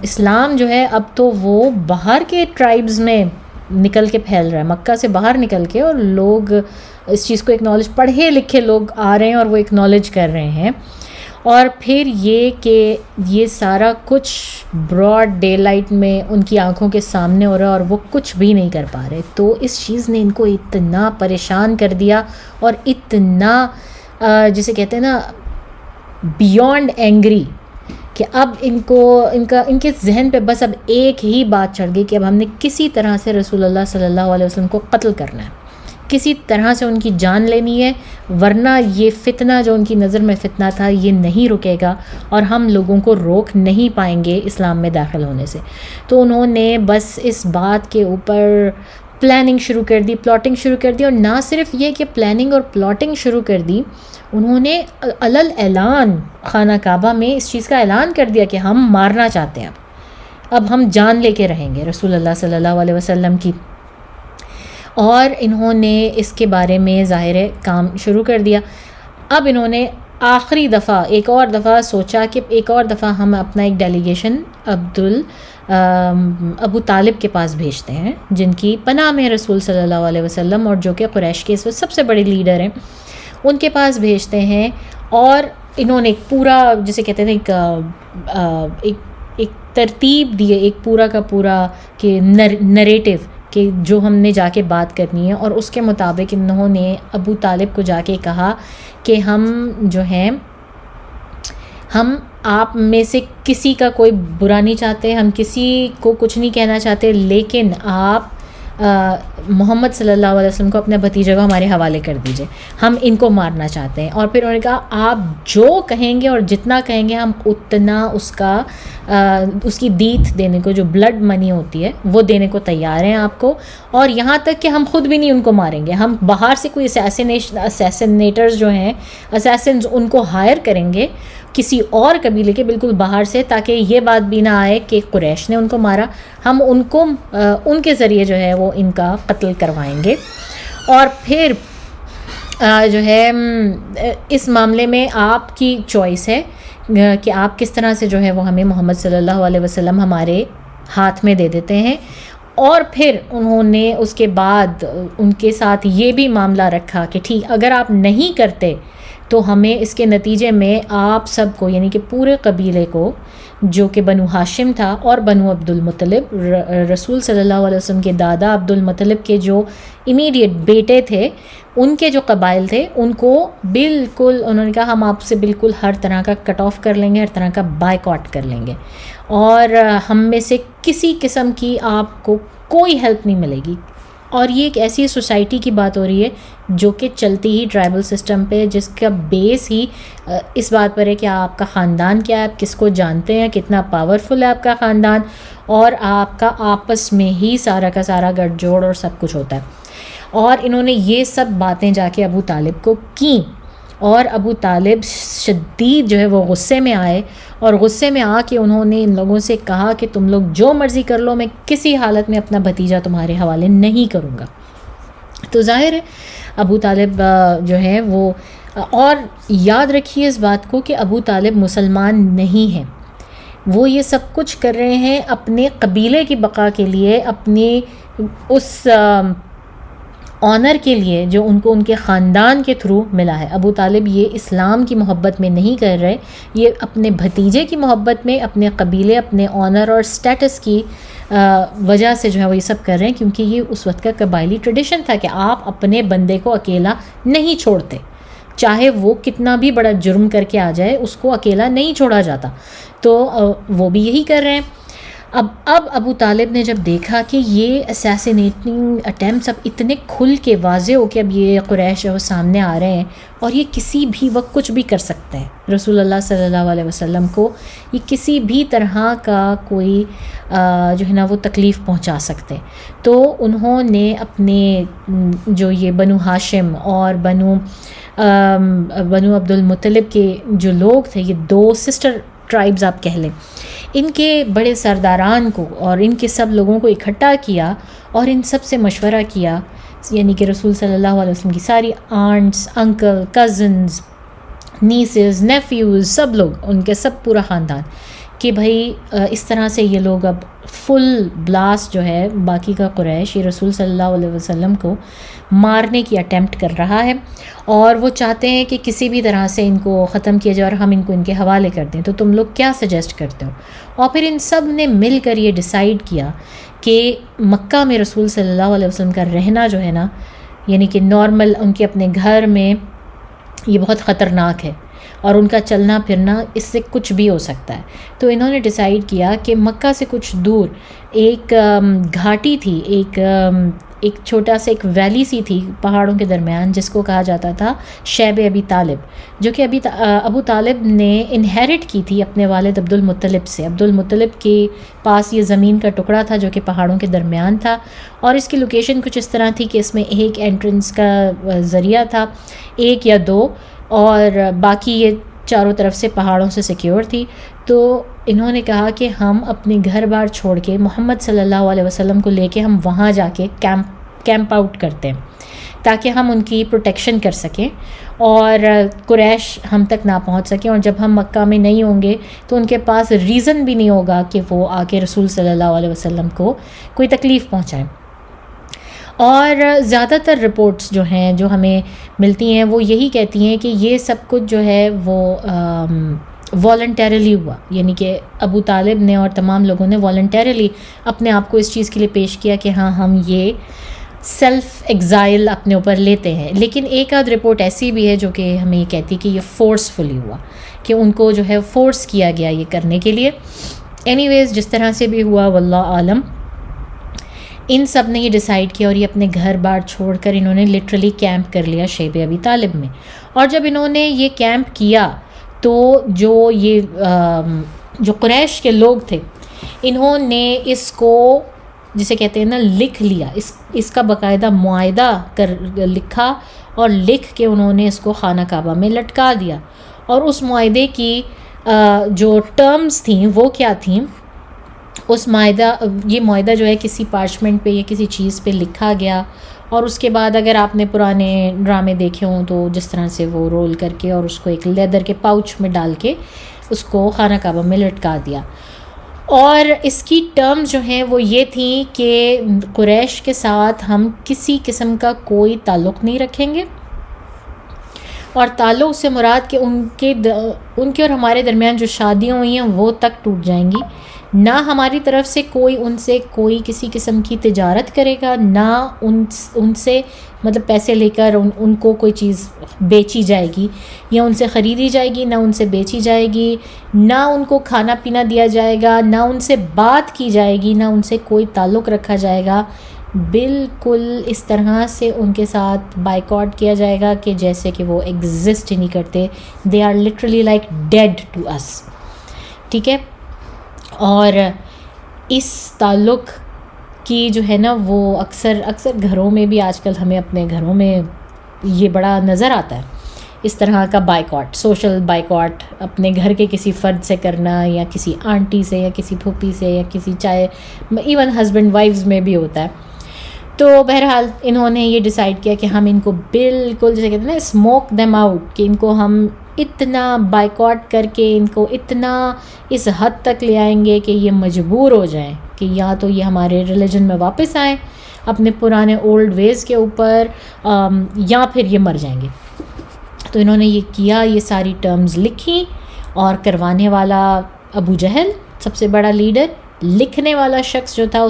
اسلام جو ہے اب تو وہ باہر کے ٹرائبز میں نکل کے پھیل رہا ہے، مکہ سے باہر نکل کے، اور لوگ اس چیز کو اکنالج، پڑھے لکھے لوگ آ رہے ہیں اور وہ اکنالج کر رہے ہیں. اور پھر یہ کہ یہ سارا کچھ براڈ ڈے لائٹ میں ان کی آنکھوں کے سامنے ہو رہا ہے، اور وہ کچھ بھی نہیں کر پا رہے. تو اس چیز نے ان کو اتنا پریشان کر دیا، اور اتنا جسے کہتے ہیں نا بیونڈ اینگری، کہ اب ان کے ذہن پہ بس اب ایک ہی بات چڑھ گئی کہ اب ہم نے کسی طرح سے رسول اللہ صلی اللہ علیہ وسلم کو قتل کرنا ہے، کسی طرح سے ان کی جان لینی ہے، ورنہ یہ فتنہ جو ان کی نظر میں فتنہ تھا یہ نہیں رکے گا، اور ہم لوگوں کو روک نہیں پائیں گے اسلام میں داخل ہونے سے. تو انہوں نے بس اس بات کے اوپر پلاننگ شروع کر دی، پلاٹنگ شروع کر دی. اور نہ صرف یہ کہ پلاننگ اور پلاٹنگ شروع کر دی، انہوں نے علل اعلان خانہ کعبہ میں اس چیز کا اعلان کر دیا کہ ہم مارنا چاہتے ہیں، اب ہم جان لے کے رہیں گے رسول اللہ صلی اللہ علیہ وسلم کی. اور انہوں نے اس کے بارے میں ظاہر کام شروع کر دیا. اب انہوں نے آخری دفعہ ایک اور دفعہ سوچا کہ ایک اور دفعہ ہم اپنا ایک ڈیلیگیشن ابو طالب کے پاس بھیجتے ہیں، جن کی پناہ میں رسول صلی اللہ علیہ وسلم، اور جو کہ قریش کے اس وقت سب سے بڑے لیڈر ہیں، ان کے پاس بھیجتے ہیں. اور انہوں نے ایک پورا جسے کہتے ہیں ایک ترتیب دی ہے، ایک پورا کا پورا کہ نریٹو کہ جو ہم نے جا کے بات کرنی ہے. اور اس کے مطابق انہوں نے ابو طالب کو جا کے کہا کہ ہم جو ہیں ہم آپ میں سے کسی کا کوئی برا نہیں چاہتے، ہم کسی کو کچھ نہیں کہنا چاہتے، لیکن آپ محمد صلی اللہ علیہ وسلم کو، اپنے بھتیجے کو ہمارے حوالے کر دیجئے، ہم ان کو مارنا چاہتے ہیں۔ اور پھر انہوں نے کہا آپ جو کہیں گے اور جتنا کہیں گے ہم اتنا اس کی دیت دینے کو، جو بلڈ منی ہوتی ہے وہ دینے کو تیار ہیں آپ کو، اور یہاں تک کہ ہم خود بھی نہیں ان کو ماریں گے، ہم باہر سے کوئی اسیسنیٹرز جو ہیں، اسیسنز، ان کو ہائر کریں گے کسی اور قبیلے کے بالکل باہر سے، تاکہ یہ بات بھی نہ آئے کہ قریش نے ان کو مارا، ہم ان کو ان کے ذریعے جو ہے وہ ان کا قتل کروائیں گے۔ اور پھر جو ہے اس معاملے میں آپ کی چوائس ہے کہ آپ کس طرح سے جو ہے وہ ہمیں محمد صلی اللہ علیہ وسلم ہمارے ہاتھ میں دے دیتے ہیں۔ اور پھر انہوں نے اس کے بعد ان کے ساتھ یہ بھی معاملہ رکھا کہ ٹھیک اگر آپ نہیں کرتے تو ہمیں اس کے نتیجے میں آپ سب کو، یعنی کہ پورے قبیلے کو، جو کہ بنو ہاشم تھا اور بنو عبد المطلب، رسول صلی اللہ علیہ وسلم کے دادا عبد المطلب کے جو امیڈیٹ بیٹے تھے، ان کے جو قبائل تھے، ان کو بالکل انہوں نے کہا ہم آپ سے بالکل ہر طرح کا کٹ آف کر لیں گے، ہر طرح کا بائیکاٹ کر لیں گے، اور ہم میں سے کسی قسم کی آپ کو کوئی ہیلپ نہیں ملے گی۔ اور یہ ایک ایسی سوسائٹی کی بات ہو رہی ہے جو کہ چلتی ہی ٹرائبل سسٹم پہ، جس کا بیس ہی اس بات پر ہے کہ آپ کا خاندان کیا ہے، آپ کس کو جانتے ہیں، کتنا پاورفل ہے آپ کا خاندان، اور آپ کا آپس میں ہی سارا کا سارا گٹھ جوڑ اور سب کچھ ہوتا ہے۔ اور انہوں نے یہ سب باتیں جا کے ابو طالب کو کیں، اور ابو طالب شدید جو ہے وہ غصے میں آئے، اور غصے میں آ کے انہوں نے ان لوگوں سے کہا کہ تم لوگ جو مرضی کر لو، میں کسی حالت میں اپنا بھتیجا تمہارے حوالے نہیں کروں گا۔ تو ظاہر ہے ابو طالب جو ہے وہ، اور یاد رکھیے اس بات کو کہ ابو طالب مسلمان نہیں ہیں، وہ یہ سب کچھ کر رہے ہیں اپنے قبیلے کی بقا کے لیے، اپنے اس آنر کے لیے جو ان کو ان کے خاندان کے تھرو ملا ہے۔ ابو طالب یہ اسلام کی محبت میں نہیں کر رہے، یہ اپنے بھتیجے کی محبت میں، اپنے قبیلے، اپنے آنر اور سٹیٹس کی وجہ سے جو ہے وہ یہ سب کر رہے ہیں، کیونکہ یہ اس وقت کا قبائلی ٹریڈیشن تھا کہ آپ اپنے بندے کو اکیلا نہیں چھوڑتے، چاہے وہ کتنا بھی بڑا جرم کر کے آ جائے، اس کو اکیلا نہیں چھوڑا جاتا۔ تو وہ بھی یہی کر رہے ہیں۔ اب ابو طالب نے جب دیکھا کہ یہ اسیسینیٹنگ اٹیمپٹس اب اتنے کھل کے واضح ہو کہ اب یہ قریش وہ سامنے آ رہے ہیں، اور یہ کسی بھی وقت کچھ بھی کر سکتے ہیں رسول اللہ صلی اللہ علیہ وسلم کو، یہ کسی بھی طرح کا کوئی جو ہے نا وہ تکلیف پہنچا سکتے، تو انہوں نے اپنے جو یہ بنو ہاشم اور بنو عبد المطلب کے جو لوگ تھے، یہ دو سسٹر ٹرائبز آپ کہہ لیں، ان کے بڑے سرداران کو اور ان کے سب لوگوں کو اکٹھا کیا اور ان سب سے مشورہ کیا، یعنی کہ رسول صلی اللہ علیہ وسلم کی ساری aunts, uncle, cousins, nieces, nephews, سب لوگ، ان کے سب پورا خاندان، کہ بھائی اس طرح سے یہ لوگ اب فل بلاسٹ جو ہے باقی کا قریش یہ رسول صلی اللہ علیہ وسلم کو مارنے کی اٹیمپٹ کر رہا ہے، اور وہ چاہتے ہیں کہ کسی بھی طرح سے ان کو ختم کیا جائے اور ہم ان کو ان کے حوالے کر دیں، تو تم لوگ کیا سجیسٹ کرتے ہو؟ اور پھر ان سب نے مل کر یہ ڈیسائیڈ کیا کہ مکہ میں رسول صلی اللہ علیہ وسلم کا رہنا جو ہے نا، یعنی کہ نارمل ان کے اپنے گھر میں، یہ بہت خطرناک ہے، اور ان کا چلنا پھرنا اس سے کچھ بھی ہو سکتا ہے۔ تو انہوں نے ڈیسائیڈ کیا کہ مکہ سے کچھ دور ایک گھاٹی تھی، ایک چھوٹا سا ایک ویلی سی تھی پہاڑوں کے درمیان، جس کو کہا جاتا تھا شیب ابی طالب، جو کہ ابو طالب نے انہیرٹ کی تھی اپنے والد عبد المطلب سے۔ عبد المطلب کے پاس یہ زمین کا ٹکڑا تھا جو کہ پہاڑوں کے درمیان تھا، اور اس کی لوکیشن کچھ اس طرح تھی کہ اس میں ایک انٹرنس کا ذریعہ تھا، ایک یا دو، اور باقی یہ چاروں طرف سے پہاڑوں سے سیکیور تھی۔ تو انہوں نے کہا کہ ہم اپنے گھر بار چھوڑ کے محمد صلی اللہ علیہ وسلم کو لے کے ہم وہاں جا کے کیمپ آؤٹ کرتے ہیں، تاکہ ہم ان کی پروٹیکشن کر سکیں اور قریش ہم تک نہ پہنچ سکیں، اور جب ہم مکہ میں نہیں ہوں گے تو ان کے پاس ریزن بھی نہیں ہوگا کہ وہ آ کے رسول صلی اللہ علیہ وسلم کو کوئی تکلیف پہنچائیں۔ اور زیادہ تر رپورٹس جو ہیں جو ہمیں ملتی ہیں وہ یہی کہتی ہیں کہ یہ سب کچھ جو ہے وہ والنٹیرلی ہوا، یعنی کہ ابو طالب نے اور تمام لوگوں نے والنٹیرلی اپنے آپ کو اس چیز کے لیے پیش کیا کہ ہاں ہم یہ سیلف ایگزائل اپنے اوپر لیتے ہیں. لیکن ایک آدھ رپورٹ ایسی بھی ہے جو کہ ہمیں یہ کہتی کہ یہ فورسفلی ہوا، کہ ان کو جو ہے فورس کیا گیا یہ کرنے کے لیے. اینی ویز جس طرح سے بھی ہوا واللہ عالم، ان سب نے یہ ڈیسائیڈ کیا اور یہ اپنے گھر بار چھوڑ کر انہوں نے لٹرلی کیمپ کر لیا شیب ابی طالب میں. اور جب انہوں نے یہ کیمپ کیا تو جو قریش کے لوگ تھے انہوں نے اس کو جسے کہتے ہیں نا لکھ لیا، اس کا باقاعدہ معاہدہ لکھا اور لکھ کے انہوں نے اس کو خانہ کعبہ میں لٹکا دیا. اور اس معاہدے کی جو ٹرمز تھیں وہ کیا تھیں، یہ معاہدہ جو ہے کسی پارچمنٹ پہ یا کسی چیز پہ لکھا گیا، اور اس کے بعد اگر آپ نے پرانے ڈرامے دیکھے ہوں تو جس طرح سے وہ رول کر کے اور اس کو ایک لیدر کے پاؤچ میں ڈال کے اس کو خانہ کعبہ میں لٹکا دیا. اور اس کی ٹرمز جو ہیں وہ یہ تھیں کہ قریش کے ساتھ ہم کسی قسم کا کوئی تعلق نہیں رکھیں گے، اور تعلق سے مراد کہ ان کے اور ہمارے درمیان جو شادیاں ہوئی ہیں وہ تک ٹوٹ جائیں گی. نہ ہماری طرف سے کوئی کسی قسم کی تجارت کرے گا، نہ ان سے مطلب پیسے لے کر ان کو کوئی چیز بیچی جائے گی یا ان سے خریدی جائے گی، نہ ان سے بیچی جائے گی، نہ ان کو کھانا پینا دیا جائے گا، نہ ان سے بات کی جائے گی، نہ ان سے کوئی تعلق رکھا جائے گا. بالکل اس طرح سے ان کے ساتھ بائیکاٹ کیا جائے گا کہ جیسے کہ وہ ایگزسٹ ہی نہیں کرتے. They are literally like dead to us. ٹھیک ہے. اور اس تعلق کی جو ہے نا وہ اکثر گھروں میں بھی آج کل ہمیں اپنے گھروں میں یہ بڑا نظر آتا ہے، اس طرح کا بائیکاٹ، سوشل بائیکاٹ اپنے گھر کے کسی فرد سے کرنا یا کسی آنٹی سے یا کسی پھوپھی سے یا کسی چاہے ایون ہسبینڈ وائفز میں بھی ہوتا ہے. تو بہرحال انہوں نے یہ ڈیسائیڈ کیا کہ ہم ان کو بالکل جیسے کہتے ہیں نا اسموک دیم آؤٹ، کہ ان کو ہم اتنا بائیکاٹ کر کے ان کو اتنا اس حد تک لے آئیں گے کہ یہ مجبور ہو جائیں کہ یا تو یہ ہمارے ریلیجن میں واپس آئیں اپنے پرانے اولڈ ویز کے اوپر، یا پھر یہ مر جائیں گے. تو انہوں نے یہ کیا، یہ ساری ٹرمز لکھی، اور کروانے والا ابو جہل سب سے بڑا لیڈر، لکھنے والا شخص جو تھا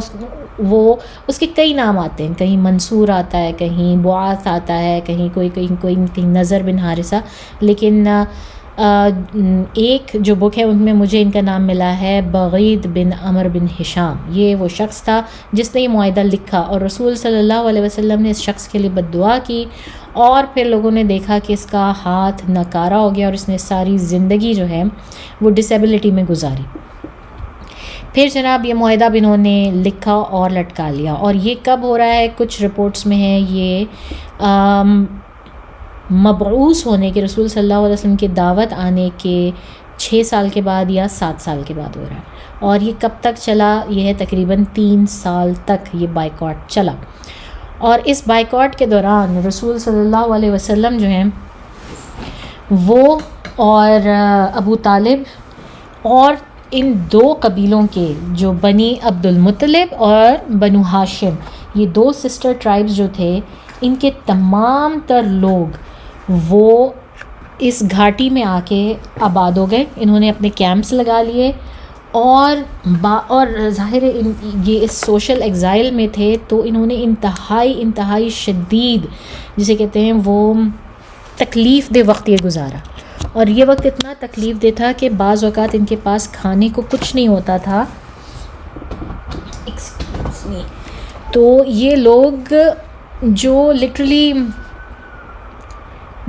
اس کے کئی نام آتے ہیں، کہیں منصور آتا ہے، کہیں بعاث آتا ہے، کہیں نظر بن حارثہ. لیکن ایک جو بک ہے ان میں مجھے ان کا نام ملا ہے بغید بن عمر بن ہشام. یہ وہ شخص تھا جس نے یہ معاہدہ لکھا، اور رسول صلی اللہ علیہ وسلم نے اس شخص کے لیے بد دعا کی، اور پھر لوگوں نے دیکھا کہ اس کا ہاتھ ناکارہ ہو گیا اور اس نے ساری زندگی جو ہے وہ ڈسیبلٹی میں گزاری. پھر جناب یہ معاہدہ بھی انہوں نے لکھا اور لٹکا لیا. اور یہ کب ہو رہا ہے؟ کچھ رپورٹس میں ہے یہ مبعوث ہونے کے، رسول صلی اللہ علیہ وسلم کی دعوت آنے کے 6 سال کے بعد یا 7 سال کے بعد ہو رہا ہے. اور یہ کب تک چلا؟ یہ ہے تقریباً 3 سال تک یہ بائیکاٹ چلا. اور اس بائیکاٹ کے دوران رسول صلی اللہ علیہ وسلم جو ہیں وہ اور ابو طالب اور ان 2 قبیلوں کے جو بنی عبد المطلب اور بنو ہاشم، یہ 2 سسٹر ٹرائبز جو تھے، ان کے تمام تر لوگ وہ اس گھاٹی میں آ کے آباد ہو گئے. انہوں نے اپنے کیمپس لگا لیے، اور ظاہر یہ اس سوشل ایگزائل میں تھے تو انہوں نے انتہائی شدید جسے کہتے ہیں وہ تکلیف دہ وقت یہ گزارا. اور یہ وقت اتنا تکلیف دہ تھا کہ بعض اوقات ان کے پاس کھانے کو کچھ نہیں ہوتا تھا. تو یہ لوگ جو لٹرلی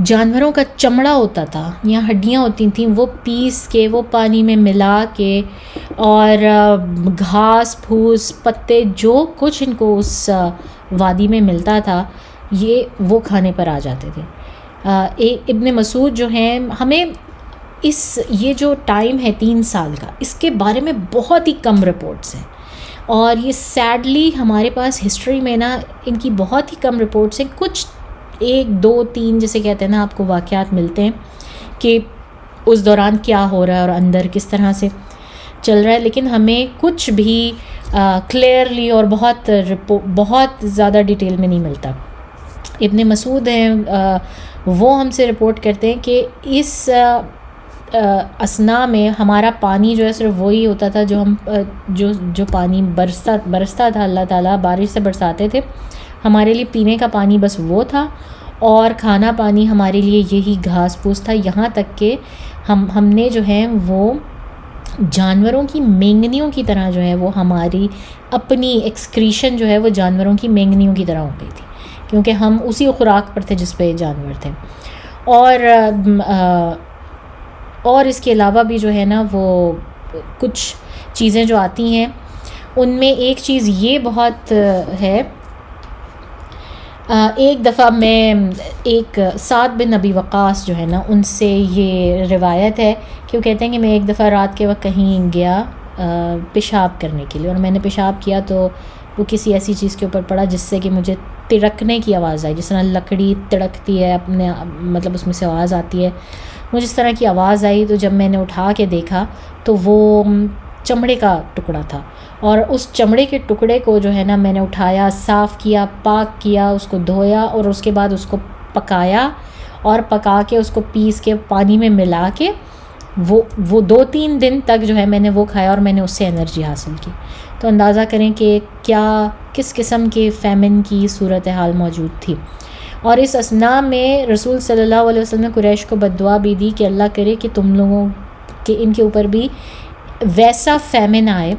جانوروں کا چمڑا ہوتا تھا یا ہڈیاں ہوتی تھیں وہ پیس کے، وہ پانی میں ملا کے، اور گھاس پھوس پتے جو کچھ ان کو اس وادی میں ملتا تھا وہ کھانے پر آ جاتے تھے. ابن مسعود جو ہیں، ہمیں یہ جو ٹائم ہے 3 سال کا، اس کے بارے میں بہت ہی کم رپورٹس ہیں، اور یہ سیڈلی ہمارے پاس ہسٹری میں نا ان کی بہت ہی کم رپورٹس ہیں. کچھ 1 2 3 جیسے کہتے ہیں نا آپ کو واقعات ملتے ہیں کہ اس دوران کیا ہو رہا ہے اور اندر کس طرح سے چل رہا ہے، لیکن ہمیں کچھ بھی کلیئرلی اور بہت زیادہ ڈیٹیل میں نہیں ملتا. ابن مسعود ہیں، وہ ہم سے رپورٹ کرتے ہیں کہ اس اسنا میں ہمارا پانی جو ہے صرف وہی ہوتا تھا جو پانی برستا تھا، اللہ تعالیٰ بارش سے برساتے تھے، ہمارے لیے پینے کا پانی بس وہ تھا، اور کھانا پانی ہمارے لیے یہی گھاس پھوس تھا، یہاں تک کہ ہم نے جو ہے وہ جانوروں کی مینگنیوں کی طرح جو ہے وہ ہماری اپنی ایکسکریشن جو ہے وہ جانوروں کی مینگنیوں کی طرح ہو گئی تھی، کیونکہ ہم اسی خوراک پر تھے جس پہ جانور تھے۔ اور اس کے علاوہ بھی جو ہے نا وہ کچھ چیزیں جو آتی ہیں، ان میں ایک چیز یہ بہت ہے، ایک دفعہ میں ایک سعد بن ابی وقاص جو ہے نا ان سے یہ روایت ہے کہ وہ کہتے ہیں کہ میں ایک دفعہ رات کے وقت کہیں گیا پیشاب کرنے کے لیے، اور میں نے پیشاب کیا تو وہ کسی ایسی چیز کے اوپر پڑا جس سے کہ مجھے تڑکنے کی آواز آئی، جس طرح لکڑی تڑکتی ہے اپنے مطلب اس میں سے آواز آتی ہے، مجھے اس طرح کی آواز آئی۔ تو جب میں نے اٹھا کے دیکھا تو وہ چمڑے کا ٹکڑا تھا، اور اس چمڑے کے ٹکڑے کو جو ہے نا میں نے اٹھایا، صاف کیا، پاک کیا، اس کو دھویا، اور اس کے بعد اس کو پکایا، اور پکا کے اس کو پیس کے پانی میں ملا کے وہ 2-3 دن تک جو ہے میں نے وہ کھایا، اور میں نے اس سے انرجی حاصل کی۔ تو اندازہ کریں کہ کس قسم کے فیمن کی صورتحال موجود تھی۔ اور اس اثناء میں رسول صلی اللہ علیہ وسلم نے قریش کو بد دعا بھی دی کہ اللہ کرے کہ تم لوگوں کے ان کے اوپر بھی ویسا فیمن آئے،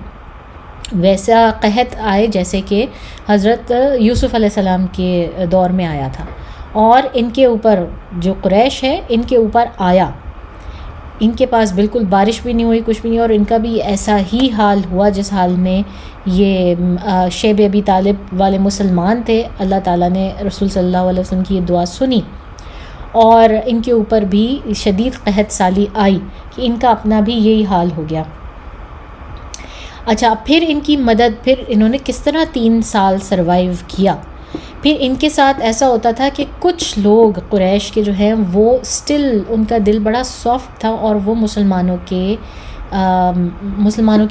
ویسا قحط آئے جیسے کہ حضرت یوسف علیہ السلام کے دور میں آیا تھا، اور ان کے اوپر جو قریش ہے ان کے اوپر آیا، ان کے پاس بالکل بارش بھی نہیں ہوئی، کچھ بھی نہیں، اور ان کا بھی ایسا ہی حال ہوا جس حال میں یہ شیب ابی طالب والے مسلمان تھے۔ اللہ تعالیٰ نے رسول صلی اللہ علیہ وسلم کی یہ دعا سنی، اور ان کے اوپر بھی شدید قحط سالی آئی کہ ان کا اپنا بھی یہی حال ہو گیا۔ اچھا، پھر ان کی مدد، پھر انہوں نے کس طرح 3 سال سروائیو کیا۔ پھر ان کے ساتھ ایسا ہوتا تھا کہ کچھ لوگ قریش کے جو ہیں وہ سٹل ان کا دل بڑا سافٹ تھا، اور وہ مسلمانوں کے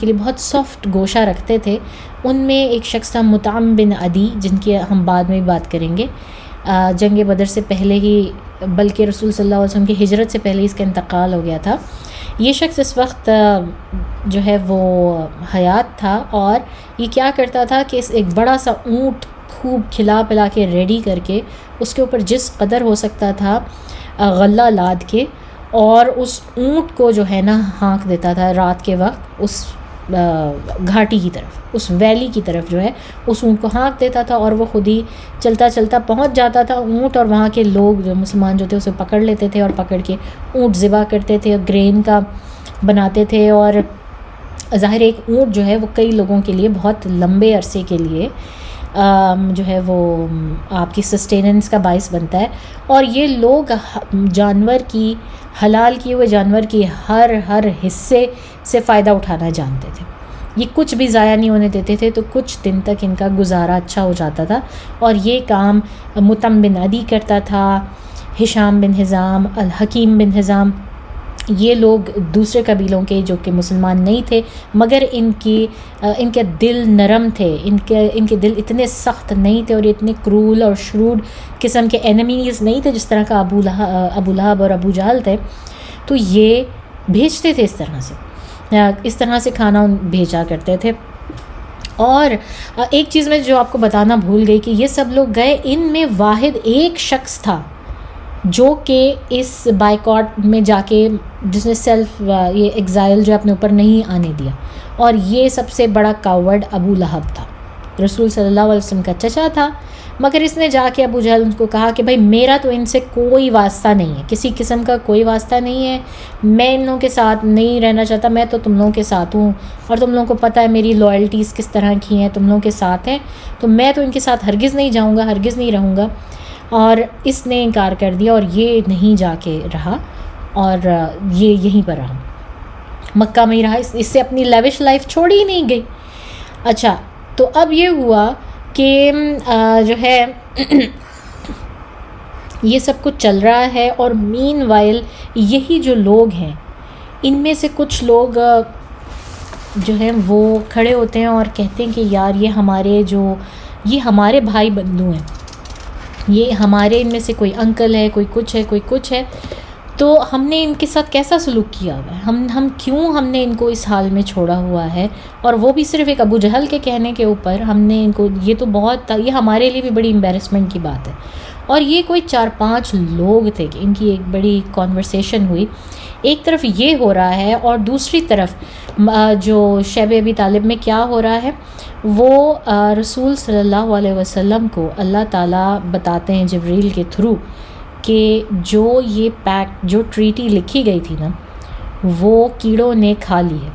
لیے بہت سافٹ گوشہ رکھتے تھے۔ ان میں ایک شخص تھا مطعم بن عدی، جن کی ہم بعد میں بھی بات کریں گے، جنگ بدر سے پہلے ہی، بلکہ رسول صلی اللہ علیہ وسلم کی ہجرت سے پہلے اس کا انتقال ہو گیا تھا۔ یہ شخص اس وقت جو ہے وہ حیات تھا، اور یہ کیا کرتا تھا کہ ایک بڑا سا اونٹ خوب کھلا پلا کے ریڈی کر کے اس کے اوپر جس قدر ہو سکتا تھا غلہ لاد کے، اور اس اونٹ کو جو ہے نا ہانک دیتا تھا رات کے وقت اس گھاٹی کی طرف، اس ویلی کی طرف جو ہے اس اونٹ کو ہانک دیتا تھا، اور وہ خود ہی چلتا چلتا پہنچ جاتا تھا اونٹ، اور وہاں کے لوگ جو مسلمان جو تھے اسے پکڑ لیتے تھے، اور پکڑ کے اونٹ ذبح کرتے تھے، گرین کا بناتے تھے۔ اور ظاہر ایک اونٹ جو ہے وہ کئی لوگوں کے لیے بہت لمبے عرصے کے لیے جو ہے وہ آپ کی سسٹیننس کا باعث بنتا ہے، اور یہ لوگ جانور کی، حلال کیے ہوئے جانور کی ہر حصے سے فائدہ اٹھانا جانتے تھے، یہ کچھ بھی ضائع نہیں ہونے دیتے تھے، تو کچھ دن تک ان کا گزارا اچھا ہو جاتا تھا۔ اور یہ کام مطعم بن عدی کرتا تھا، ہشام بن حزام، الحکیم بن حزام، یہ لوگ دوسرے قبیلوں کے جو کہ مسلمان نہیں تھے، مگر ان کے دل نرم تھے، ان کے دل اتنے سخت نہیں تھے، اور اتنے کرول اور شروڈ قسم کے اینیمیز نہیں تھے جس طرح کا ابو لہب اور ابو جہل تھے۔ تو یہ بھیجتے تھے اس طرح سے کھانا بھیجا کرتے تھے۔ اور ایک چیز میں جو آپ کو بتانا بھول گئی کہ یہ سب لوگ گئے، ان میں واحد ایک شخص تھا جو کہ اس بائیکاٹ میں جا کے جس نے سیلف یہ ایگزائل جو اپنے اوپر نہیں آنے دیا، اور یہ سب سے بڑا کاورڈ ابو لہب تھا، رسول صلی اللہ علیہ وسلم کا چچا تھا، مگر اس نے جا کے ابو جہل کو کہا کہ بھائی میرا تو ان سے کوئی واسطہ نہیں ہے، کسی قسم کا کوئی واسطہ نہیں ہے، میں ان لوگوں کے ساتھ نہیں رہنا چاہتا، میں تو تم لوگوں کے ساتھ ہوں، اور تم لوگوں کو پتہ ہے میری لائلٹیز کس طرح کی ہیں، تم لوگوں کے ساتھ ہیں، تو میں تو ان کے ساتھ ہرگز نہیں جاؤں گا، ہرگز نہیں رہوں گا۔ اور اس نے انکار کر دیا، اور یہ نہیں جا کے رہا، اور یہ یہیں پر رہا، مکہ میں ہی رہا، اس سے اپنی لیوش لائف چھوڑی ہی نہیں گئی۔ اچھا، تو اب یہ ہوا کہ جو ہے یہ سب کچھ چل رہا ہے، اور مین وائل یہی جو لوگ ہیں ان میں سے کچھ لوگ جو ہیں وہ کھڑے ہوتے ہیں اور کہتے ہیں کہ یار یہ ہمارے بھائی بندو ہیں، یہ ہمارے ان میں سے کوئی انکل ہے، کوئی کچھ ہے، کوئی کچھ ہے۔ تو ہم نے ان کے ساتھ کیسا سلوک کیا ہوا ہے، ہم نے ان کو اس حال میں چھوڑا ہوا ہے، اور وہ بھی صرف ایک ابو جہل کے کہنے کے اوپر ہم نے ان کو، یہ تو بہت، یہ ہمارے لیے بھی بڑی امبیرسمنٹ کی بات ہے۔ اور یہ کوئی 4-5 لوگ تھے کہ ان کی ایک بڑی کانورسیشن ہوئی، ایک طرف یہ ہو رہا ہے اور دوسری طرف جو شیب ابی طالب میں کیا ہو رہا ہے، وہ رسول صلی اللہ علیہ وسلم کو اللہ تعالیٰ بتاتے ہیں جبریل کے تھرو کہ جو ٹریٹی لکھی گئی تھی نا، وہ کیڑوں نے کھا لی ہے،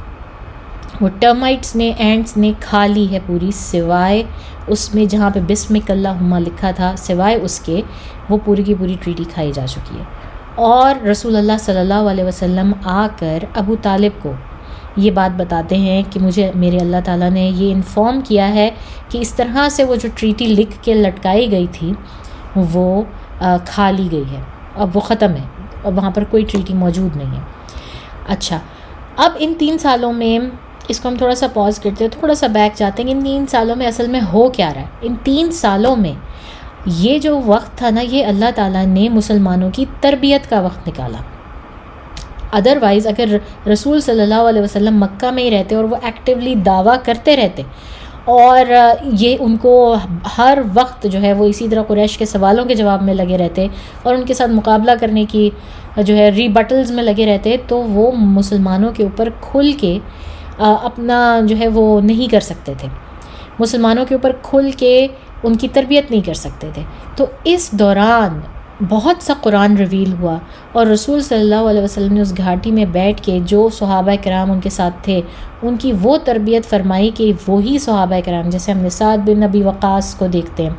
وہ ٹرمائٹس نے، اینٹس نے کھا لی ہے پوری، سوائے اس میں جہاں پہ بسمک اللہم لکھا تھا، سوائے اس کے وہ پوری کی پوری ٹریٹی کھائی جا چکی ہے۔ اور رسول اللہ صلی اللہ علیہ وسلم آ کر ابو طالب کو یہ بات بتاتے ہیں کہ مجھے میرے اللہ تعالیٰ نے یہ انفارم کیا ہے کہ اس طرح سے وہ جو ٹریٹی لکھ کے لٹکائی گئی تھی وہ کھا لی گئی ہے، اب وہ ختم ہے، اب وہاں پر کوئی ٹریٹی موجود نہیں ہے۔ اچھا، اب ان 3 سالوں میں اس کو ہم تھوڑا سا پاز کرتے ہیں، تھوڑا سا بیک جاتے ہیں کہ ان 3 سالوں میں اصل میں ہو کیا رہا ہے۔ ان 3 سالوں میں یہ جو وقت تھا نا، یہ اللہ تعالیٰ نے مسلمانوں کی تربیت کا وقت نکالا۔ ادروائز اگر رسول صلی اللہ علیہ وسلم مکہ میں ہی رہتے اور وہ ایکٹیولی دعویٰ کرتے رہتے اور یہ ان کو ہر وقت جو ہے وہ اسی طرح قریش کے سوالوں کے جواب میں لگے رہتے اور ان کے ساتھ مقابلہ کرنے کی جو ہے ریبٹلز میں لگے رہتے، تو وہ مسلمانوں کے اوپر کھل کے اپنا جو ہے وہ نہیں کر سکتے تھے، مسلمانوں کے اوپر کھل کے ان کی تربیت نہیں کر سکتے تھے۔ تو اس دوران بہت سا قرآن ریویل ہوا، اور رسول صلی اللہ علیہ وسلم نے اس گھاٹی میں بیٹھ کے جو صحابہ کرام ان کے ساتھ تھے ان کی وہ تربیت فرمائی کہ وہی صحابہ کرام، جیسے ہم نے سعد بن ابی وقاص کو دیکھتے ہیں،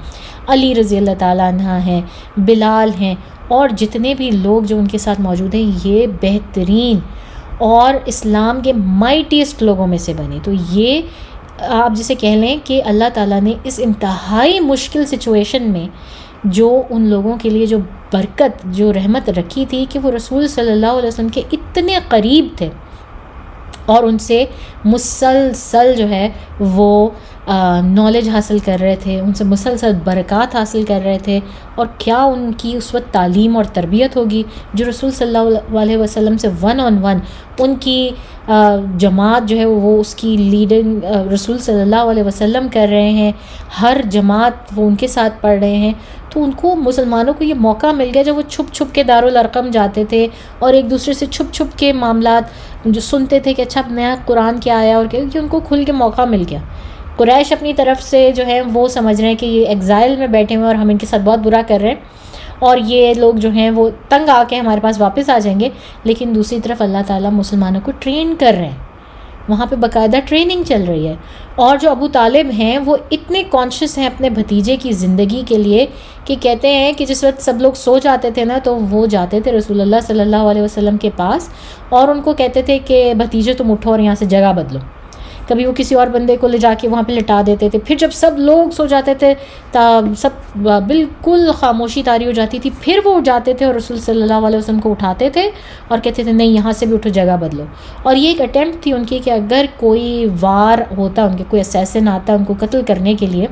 علی رضی اللہ تعالیٰ عنہ ہیں، بلال ہیں، اور جتنے بھی لوگ جو ان کے ساتھ موجود ہیں، یہ بہترین اور اسلام کے مائٹیسٹ لوگوں میں سے بنے۔ تو یہ آپ جسے کہہ لیں کہ اللہ تعالیٰ نے اس انتہائی مشکل سچویشن میں جو ان لوگوں کے لیے جو برکت، جو رحمت رکھی تھی کہ وہ رسول صلی اللہ علیہ وسلم کے اتنے قریب تھے اور ان سے مسلسل جو ہے وہ نالج حاصل کر رہے تھے، ان سے مسلسل برکات حاصل کر رہے تھے، اور کیا ان کی اس وقت تعلیم اور تربیت ہوگی جو رسول صلی اللہ علیہ وسلم سے 1 on 1 ان کی جماعت جو ہے وہ اس کی لیڈنگ رسول صلی اللہ علیہ وسلم کر رہے ہیں، ہر جماعت وہ ان کے ساتھ پڑھ رہے ہیں۔ تو ان کو مسلمانوں کو یہ موقع مل گیا جب وہ چھپ چھپ کے دارالارقم جاتے تھے اور ایک دوسرے سے چھپ چھپ کے معاملات جو سنتے تھے کہ اچھا اب نیا قرآن کیا آیا، اور کہ ان کو کھل کے موقع مل گیا۔ قریش اپنی طرف سے جو ہے وہ سمجھ رہے ہیں کہ یہ ایگزائل میں بیٹھے ہوئے اور ہم ان کے ساتھ بہت برا کر رہے ہیں اور یہ لوگ جو ہیں وہ تنگ آ کے ہمارے پاس واپس آ جائیں گے، لیکن دوسری طرف اللہ تعالیٰ مسلمانوں کو ٹرین کر رہے ہیں، وہاں پہ باقاعدہ ٹریننگ چل رہی ہے۔ اور جو ابو طالب ہیں وہ اتنے کانشیس ہیں اپنے بھتیجے کی زندگی کے لیے کہ کہتے ہیں کہ جس وقت سب لوگ سو جاتے تھے نا، تو وہ جاتے تھے رسول اللہ صلی اللہ علیہ وسلم کے پاس اور ان کو کہتے تھے کہ بھتیجے تم اٹھو اور یہاں سے جگہ بدلو۔ کبھی وہ کسی اور بندے کو لے جا کے وہاں پہ لٹا دیتے تھے، پھر جب سب لوگ سو جاتے تھے سب بالکل خاموشی طاری ہو جاتی تھی، پھر وہ جاتے تھے اور رسول صلی اللہ علیہ وسلم کو اٹھاتے تھے اور کہتے تھے نہیں یہاں سے بھی اٹھو، جگہ بدلو۔ اور یہ ایک اٹیمپٹ تھی ان کی کہ اگر کوئی وار ہوتا، ان کے کوئی اسیسن آتا ان کو قتل کرنے کے لیے،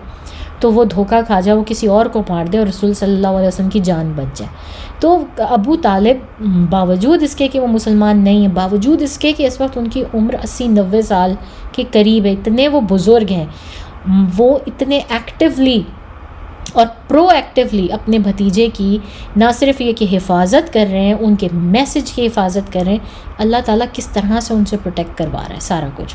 تو وہ دھوکہ کھا جائے، وہ کسی اور کو مار دے اور رسول صلی اللہ علیہ وسلم کی جان بچ جائے۔ تو ابو طالب باوجود اس کے کہ وہ مسلمان نہیں ہیں، باوجود اس کے کہ اس وقت ان کی عمر 80-90 سال کے قریب ہے، اتنے وہ بزرگ ہیں، وہ اتنے ایکٹیولی اور پرو ایکٹیولی اپنے بھتیجے کی نہ صرف یہ کہ حفاظت کر رہے ہیں، ان کے میسج کی حفاظت کر رہے ہیں، اللہ تعالیٰ کس طرح سے ان سے پروٹیکٹ کروا رہا ہے سارا کچھ۔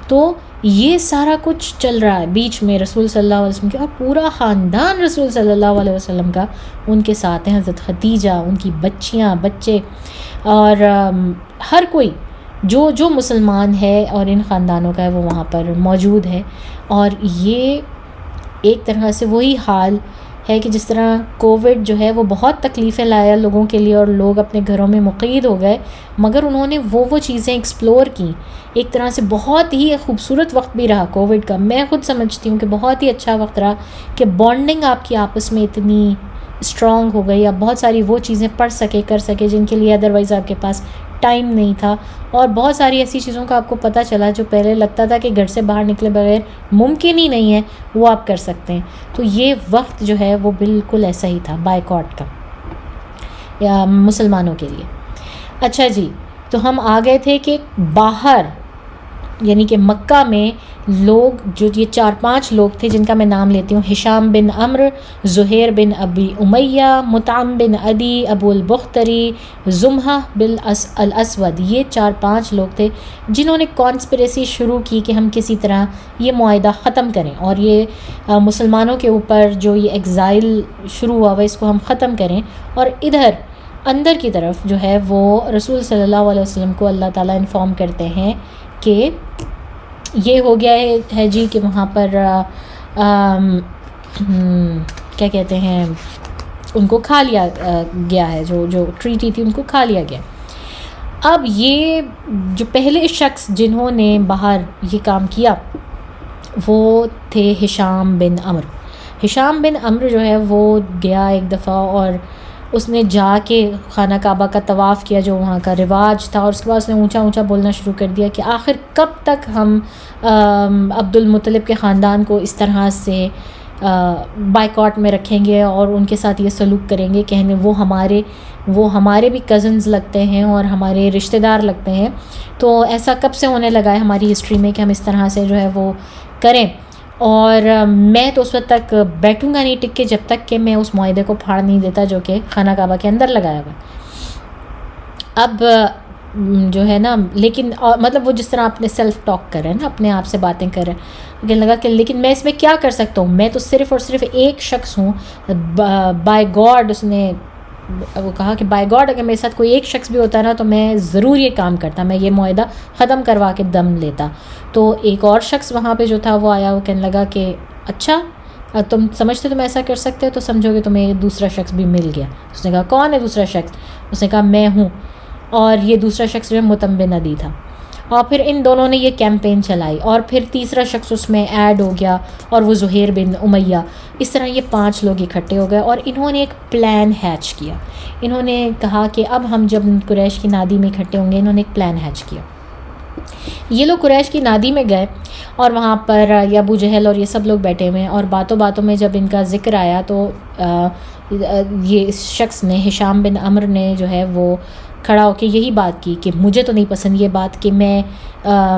تو یہ سارا کچھ چل رہا ہے بیچ میں رسول صلی اللہ علیہ وسلم کے، اور پورا خاندان رسول صلی اللہ علیہ وسلم کا ان کے ساتھ ہیں، حضرت خدیجہ، ان کی بچیاں، بچے، اور ہر کوئی جو مسلمان ہے اور ان خاندانوں کا ہے وہ وہاں پر موجود ہے۔ اور یہ ایک طرح سے وہی حال ہے کہ جس طرح کووڈ جو ہے وہ بہت تکلیفیں لایا لوگوں کے لیے اور لوگ اپنے گھروں میں مقید ہو گئے، مگر انہوں نے وہ چیزیں ایکسپلور کی، ایک طرح سے بہت ہی خوبصورت وقت بھی رہا کووڈ کا۔ میں خود سمجھتی ہوں کہ بہت ہی اچھا وقت رہا کہ بانڈنگ آپ کی آپس میں اتنی اسٹرانگ ہو گئی، آپ بہت ساری وہ چیزیں پڑھ سکے، کر سکے جن کے لیے ادروائز آپ کے پاس ٹائم نہیں تھا، اور بہت ساری ایسی چیزوں کا آپ کو پتہ چلا جو پہلے لگتا تھا کہ گھر سے باہر نکلے بغیر ممکن ہی نہیں ہے، وہ آپ کر سکتے ہیں۔ تو یہ وقت جو ہے وہ بالکل ایسا ہی تھا بائیکاٹ کا یا مسلمانوں کے لیے۔ اچھا جی، تو ہم آ گئے تھے کہ باہر یعنی کہ مکہ میں لوگ جو یہ 4-5 لوگ تھے جن کا میں نام لیتی ہوں، ہشام بن عمرو، زہیر بن ابی امیہ، مطعم بن عدی، ابو البختری، زمحہ بن الاسود، یہ 4-5 لوگ تھے جنہوں نے کانسپریسی شروع کی کہ ہم کسی طرح یہ معاہدہ ختم کریں اور یہ مسلمانوں کے اوپر جو یہ ایگزائل شروع ہوا ہوا اس کو ہم ختم کریں، اور ادھر اندر کی طرف جو ہے وہ رسول صلی اللہ علیہ وسلم کو اللہ تعالیٰ انفارم کرتے ہیں کہ یہ ہو گیا ہے جی کہ وہاں پر کیا کہتے ہیں ان کو کھا لیا گیا ہے، جو ٹریٹی تھی ان کو کھا لیا گیا. اب یہ جو پہلے شخص جنہوں نے باہر یہ کام کیا وہ تھے ہشام بن عمرو. ہشام بن عمرو جو ہے وہ گیا ایک دفعہ اور اس نے جا کے خانہ کعبہ کا طواف کیا جو وہاں کا رواج تھا، اور اس کے بعد اس نے اونچا اونچا بولنا شروع کر دیا کہ آخر کب تک ہم عبد المطلب کے خاندان کو اس طرح سے بائیکاٹ میں رکھیں گے اور ان کے ساتھ یہ سلوک کریں گے، کہنے وہ ہمارے بھی کزنز لگتے ہیں اور ہمارے رشتہ دار لگتے ہیں، تو ایسا کب سے ہونے لگا ہے ہماری ہسٹری میں کہ ہم اس طرح سے جو ہے وہ کریں، اور میں تو اس وقت تک بیٹھوں گا نہیں ٹک کے جب تک کہ میں اس معاہدے کو پھاڑ نہیں دیتا جو کہ خانہ کعبہ کے اندر لگایا ہوا. اب جو ہے نا لیکن مطلب وہ جس طرح اپنے سیلف ٹاک کر رہے ہیں نا، اپنے آپ سے باتیں کر رہے ہیں، کہنے لگا کہ لیکن میں اس میں کیا کر سکتا ہوں، میں تو صرف اور صرف ایک شخص ہوں، بائی گاڈ. اس نے وہ کہا کہ بائی گاڈ اگر میرے ساتھ کوئی ایک شخص بھی ہوتا نا تو میں ضرور یہ کام کرتا، میں یہ معاہدہ ختم کروا کے دم لیتا. تو ایک اور شخص وہاں پہ جو تھا وہ آیا، وہ کہنے لگا کہ اچھا تم سمجھتے تم ایسا کر سکتے ہو تو سمجھو کہ تمہیں دوسرا شخص بھی مل گیا. اس نے کہا کون ہے دوسرا شخص؟ اس نے کہا میں ہوں، اور یہ دوسرا شخص جو ہے مطعم بن عدی تھا. اور پھر ان دونوں نے یہ کیمپین چلائی اور پھر تیسرا شخص اس میں ایڈ ہو گیا اور وہ زہیر بن امیہ. اس طرح یہ 5 لوگ اکٹھے ہو گئے اور انہوں نے ایک پلان ہیچ کیا. انہوں نے کہا کہ اب ہم جب قریش کی نادی میں اکٹھے ہوں گے، انہوں نے ایک پلان ہیچ کیا. یہ لوگ قریش کی نادی میں گئے اور وہاں پر یہ ابو جہل اور یہ سب لوگ بیٹھے ہوئے ہیں، اور باتوں باتوں میں جب ان کا ذکر آیا تو یہ اس شخص نے، ہشام بن عمرو نے جو ہے وہ کھڑا ہو کے یہی بات کی کہ مجھے تو نہیں پسند یہ بات کہ میں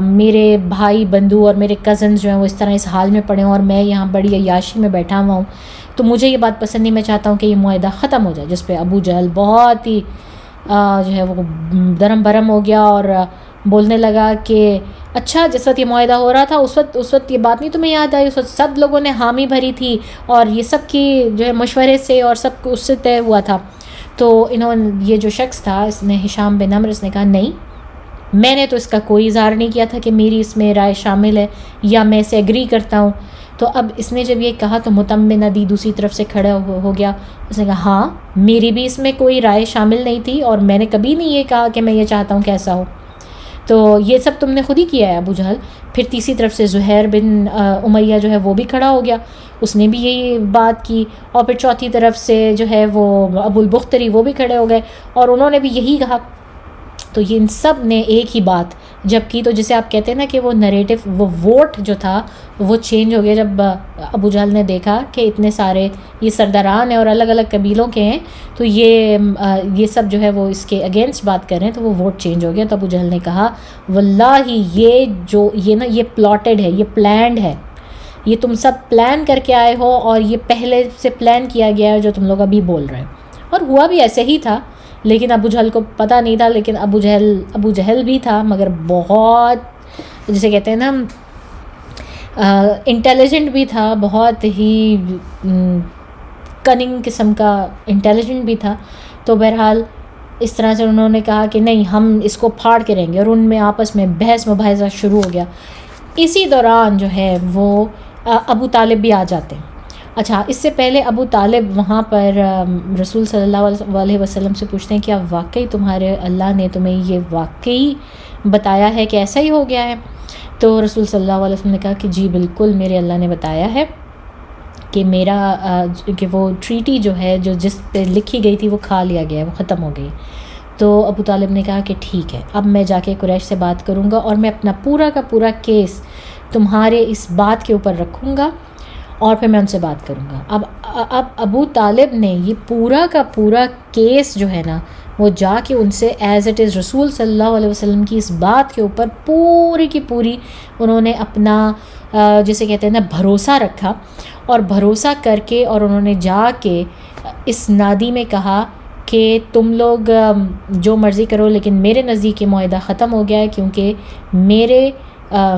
میرے بھائی بندو اور میرے کزنز جو ہیں وہ اس طرح اس حال میں پڑے ہوں اور میں یہاں بڑی عیاشی میں بیٹھا ہوا ہوں، تو مجھے یہ بات پسند نہیں. میں چاہتا ہوں کہ یہ معاہدہ ختم ہو جائے. جس پہ ابو جہل بہت ہی جو ہے وہ درم برم ہو گیا اور بولنے لگا کہ اچھا جس وقت یہ معاہدہ ہو رہا تھا اس وقت یہ بات نہیں تمہیں یاد آئی؟ اس وقت سب لوگوں نے حامی بھری تھی اور یہ سب کی جو ہے مشورے سے اور سب کو اس سے طے ہوا تھا. تو یہ جو شخص تھا، اس نے ہشام بن عمرو، اس نے کہا نہیں، میں نے تو اس کا کوئی اظہار نہیں کیا تھا کہ میری اس میں رائے شامل ہے یا میں اسے ایگری کرتا ہوں. تو اب اس نے جب یہ کہا تو مطعم بن عدی دوسری طرف سے کھڑا ہو گیا. اس نے کہا ہاں میری بھی اس میں کوئی رائے شامل نہیں تھی اور میں نے کبھی نہیں یہ کہا کہ میں یہ چاہتا ہوں کہ ایسا ہو، تو یہ سب تم نے خود ہی کیا ہے ابو جہل. پھر تیسری طرف سے زہیر بن امیہ جو ہے وہ بھی کھڑا ہو گیا، اس نے بھی یہی بات کی. اور پھر چوتھی طرف سے جو ہے وہ ابو البختری وہ بھی کھڑے ہو گئے اور انہوں نے بھی یہی کہا. تو یہ ان سب نے ایک ہی بات جب کی، تو جسے آپ کہتے ہیں نا کہ وہ نریٹو، وہ ووٹ جو تھا وہ چینج ہو گیا. جب ابو جہل نے دیکھا کہ اتنے سارے یہ سرداران ہیں اور الگ الگ قبیلوں کے ہیں تو یہ سب جو ہے وہ اس کے اگینسٹ بات کر رہے ہیں، تو وہ ووٹ چینج ہو گیا. تو ابو جہل نے کہا واللہ یہ پلاٹڈ ہے، یہ پلانڈ ہے، یہ تم سب پلان کر کے آئے ہو اور یہ پہلے سے پلان کیا گیا ہے جو تم لوگ ابھی بول رہے ہیں. اور ہوا بھی ایسے ہی تھا، لیکن ابو جہل کو پتہ نہیں تھا. لیکن ابو جہل بھی تھا مگر بہت جسے کہتے ہیں نا انٹیلیجنٹ بھی تھا، بہت ہی کننگ قسم کا انٹیلیجنٹ بھی تھا. تو بہرحال اس طرح سے انہوں نے کہا کہ نہیں ہم اس کو پھاڑ کے رہیں گے، اور ان میں آپس میں بحث مباحثہ شروع ہو گیا. اسی دوران جو ہے وہ ابو طالب بھی آ جاتے ہیں. اچھا اس سے پہلے ابو طالب وہاں پر رسول صلی اللہ علیہ وسلم سے پوچھتے ہیں کہ آپ واقعی تمہارے اللہ نے تمہیں یہ واقعی بتایا ہے کہ ایسا ہی ہو گیا ہے؟ تو رسول صلی اللہ علیہ وسلم نے کہا کہ جی بالکل میرے اللہ نے بتایا ہے کہ کہ وہ ٹریٹی جو ہے جس پہ لکھی گئی تھی وہ کھا لیا گیا ہے، وہ ختم ہو گئی. تو ابو طالب نے کہا کہ ٹھیک ہے، اب میں جا کے قریش سے بات کروں گا اور میں اپنا پورا کا پورا کیس تمہارے اس بات کے اوپر رکھوں گا اور پھر میں ان سے بات کروں گا. اب ابو طالب نے یہ پورا کا پورا کیس جو ہے نا وہ جا کے ان سے ایز اٹ از رسول صلی اللہ علیہ وسلم کی اس بات کے اوپر پوری کی پوری انہوں نے اپنا جسے کہتے ہیں نا بھروسہ رکھا، اور بھروسہ کر کے اور انہوں نے جا کے اس نادی میں کہا کہ تم لوگ جو مرضی کرو، لیکن میرے نزدیک یہ معاہدہ ختم ہو گیا ہے، کیونکہ میرے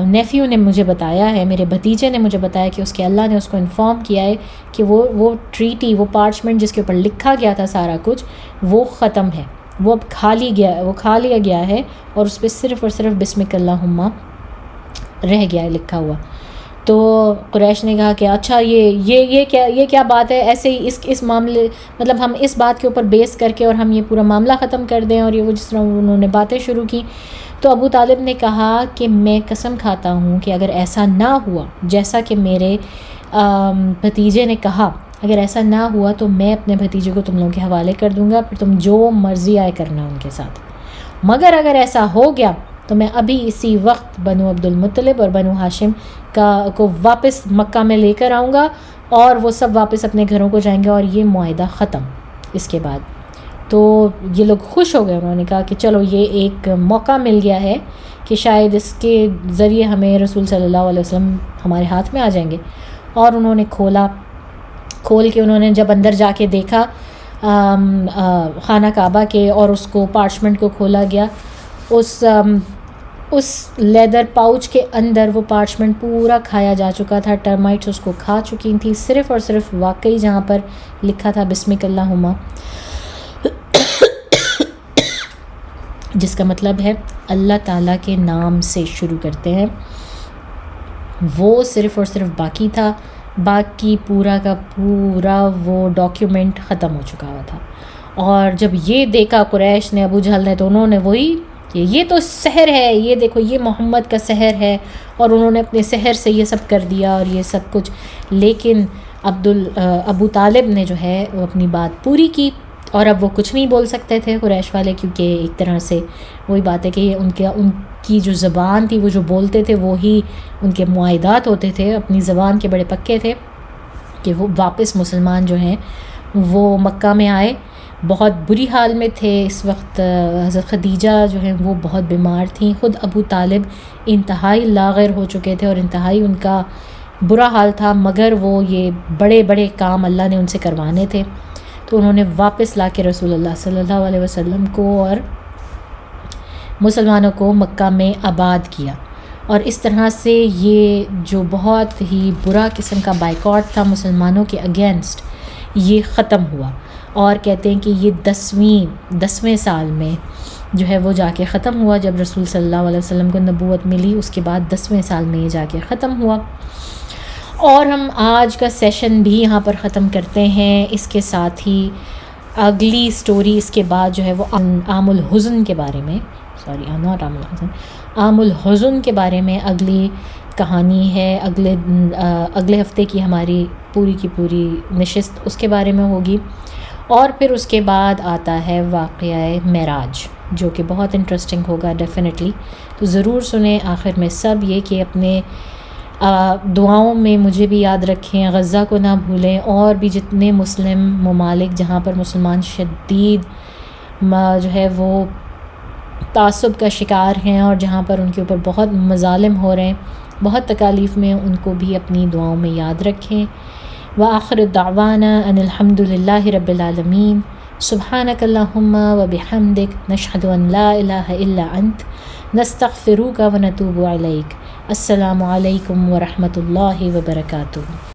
نیفیو نے مجھے بتایا ہے، میرے بھتیجے نے مجھے بتایا کہ اس کے اللہ نے اس کو انفارم کیا ہے کہ وہ ٹریٹی، وہ پارچمنٹ جس کے اوپر لکھا گیا تھا سارا کچھ، وہ ختم ہے، وہ اب کھا لیا گیا ہے، اور اس پہ صرف اور صرف بسمک اللہم رہ گیا ہے لکھا ہوا۔ تو قریش نے کہا کہ اچھا یہ کیا بات ہے، ایسے ہی اس معاملے مطلب ہم اس بات کے اوپر بیس کر کے اور ہم یہ پورا معاملہ ختم کر دیں، اور یہ وہ جس طرح انہوں نے باتیں شروع کی۔ تو ابو طالب نے کہا کہ میں قسم کھاتا ہوں کہ اگر ایسا نہ ہوا جیسا کہ میرے بھتیجے نے کہا، اگر ایسا نہ ہوا تو میں اپنے بھتیجے کو تم لوگوں کے حوالے کر دوں گا، پھر تم جو مرضی آئے کرنا ان کے ساتھ، مگر اگر ایسا ہو گیا تو میں ابھی اسی وقت بنو عبد المطلب اور بنو ہاشم کو واپس مکہ میں لے کر آؤں گا، اور وہ سب واپس اپنے گھروں کو جائیں گے، اور یہ معاہدہ ختم۔ اس کے بعد تو یہ لوگ خوش ہو گئے، انہوں نے کہا کہ چلو یہ ایک موقع مل گیا ہے کہ شاید اس کے ذریعے ہمیں رسول صلی اللہ علیہ وسلم ہمارے ہاتھ میں آ جائیں گے۔ اور انہوں نے کھول کے انہوں نے جب اندر جا کے دیکھا خانہ کعبہ کے، اور اس کو پارچمنٹ کو کھولا گیا، اس لیدر پاؤچ کے اندر وہ پارچمنٹ پورا کھایا جا چکا تھا، ٹرمائٹس اس کو کھا چکی تھیں، صرف اور صرف واقعی جہاں پر لکھا تھا بسمک اللہم، جس کا مطلب ہے اللہ تعالیٰ کے نام سے شروع کرتے ہیں، وہ صرف اور صرف باقی تھا، باقی پورا کا پورا وہ ڈاکیومنٹ ختم ہو چکا ہوا تھا۔ اور جب یہ دیکھا قریش نے، ابو جہل نے، تو انہوں نے وہی کہ یہ تو سحر ہے، یہ دیکھو یہ محمد کا سحر ہے، اور انہوں نے اپنے سحر سے یہ سب کر دیا اور یہ سب کچھ۔ لیکن ابو طالب نے جو ہے وہ اپنی بات پوری کی، اور اب وہ کچھ نہیں بول سکتے تھے قریش والے، کیونکہ ایک طرح سے وہی بات ہے کہ ان کی جو زبان تھی، وہ جو بولتے تھے وہی ان کے معاہدات ہوتے تھے، اپنی زبان کے بڑے پکے تھے کہ وہ واپس مسلمان جو ہیں وہ مکہ میں آئے۔ بہت بری حال میں تھے اس وقت، حضرت خدیجہ جو ہیں وہ بہت بیمار تھیں، خود ابو طالب انتہائی لاغر ہو چکے تھے اور انتہائی ان کا برا حال تھا، مگر وہ یہ بڑے بڑے کام اللہ نے ان سے کروانے تھے، تو انہوں نے واپس لا کے رسول اللہ صلی اللہ علیہ وسلم کو اور مسلمانوں کو مکہ میں آباد کیا۔ اور اس طرح سے یہ جو بہت ہی برا قسم کا بائیکاٹ تھا مسلمانوں کے اگینسٹ، یہ ختم ہوا۔ اور کہتے ہیں کہ یہ 10ویں سال میں جو ہے وہ جا کے ختم ہوا، جب رسول صلی اللہ علیہ وسلم کو نبوت ملی، اس کے بعد 10ویں سال میں یہ جا کے ختم ہوا۔ اور ہم آج کا سیشن بھی یہاں پر ختم کرتے ہیں۔ اس کے ساتھ ہی اگلی سٹوری اس کے بعد جو ہے وہ عام الحزن کے بارے میں، عام الحزن کے بارے میں اگلی کہانی ہے، اگلے ہفتے کی ہماری پوری کی پوری نشست اس کے بارے میں ہوگی۔ اور پھر اس کے بعد آتا ہے واقعہ معراج، جو کہ بہت انٹرسٹنگ ہوگا ڈیفینیٹلی، تو ضرور سنیں آخر میں سب یہ کہ اپنے دعاؤں میں مجھے بھی یاد رکھیں، غزہ کو نہ بھولیں، اور بھی جتنے مسلم ممالک جہاں پر مسلمان شدید جو ہے وہ تعصب کا شکار ہیں، اور جہاں پر ان کے اوپر بہت مظالم ہو رہے ہیں، بہت تکالیف میں، ان کو بھی اپنی دعاؤں میں یاد رکھیں۔ وآخر دعوانا ان الحمد للہ رب العالمین، سبحانک اللہم وبحمدک، نشہد ان لا الہ الا انت، نستغفرک ونتوب الیک۔ السلام علیکم ورحمۃ اللہ وبرکاتہ۔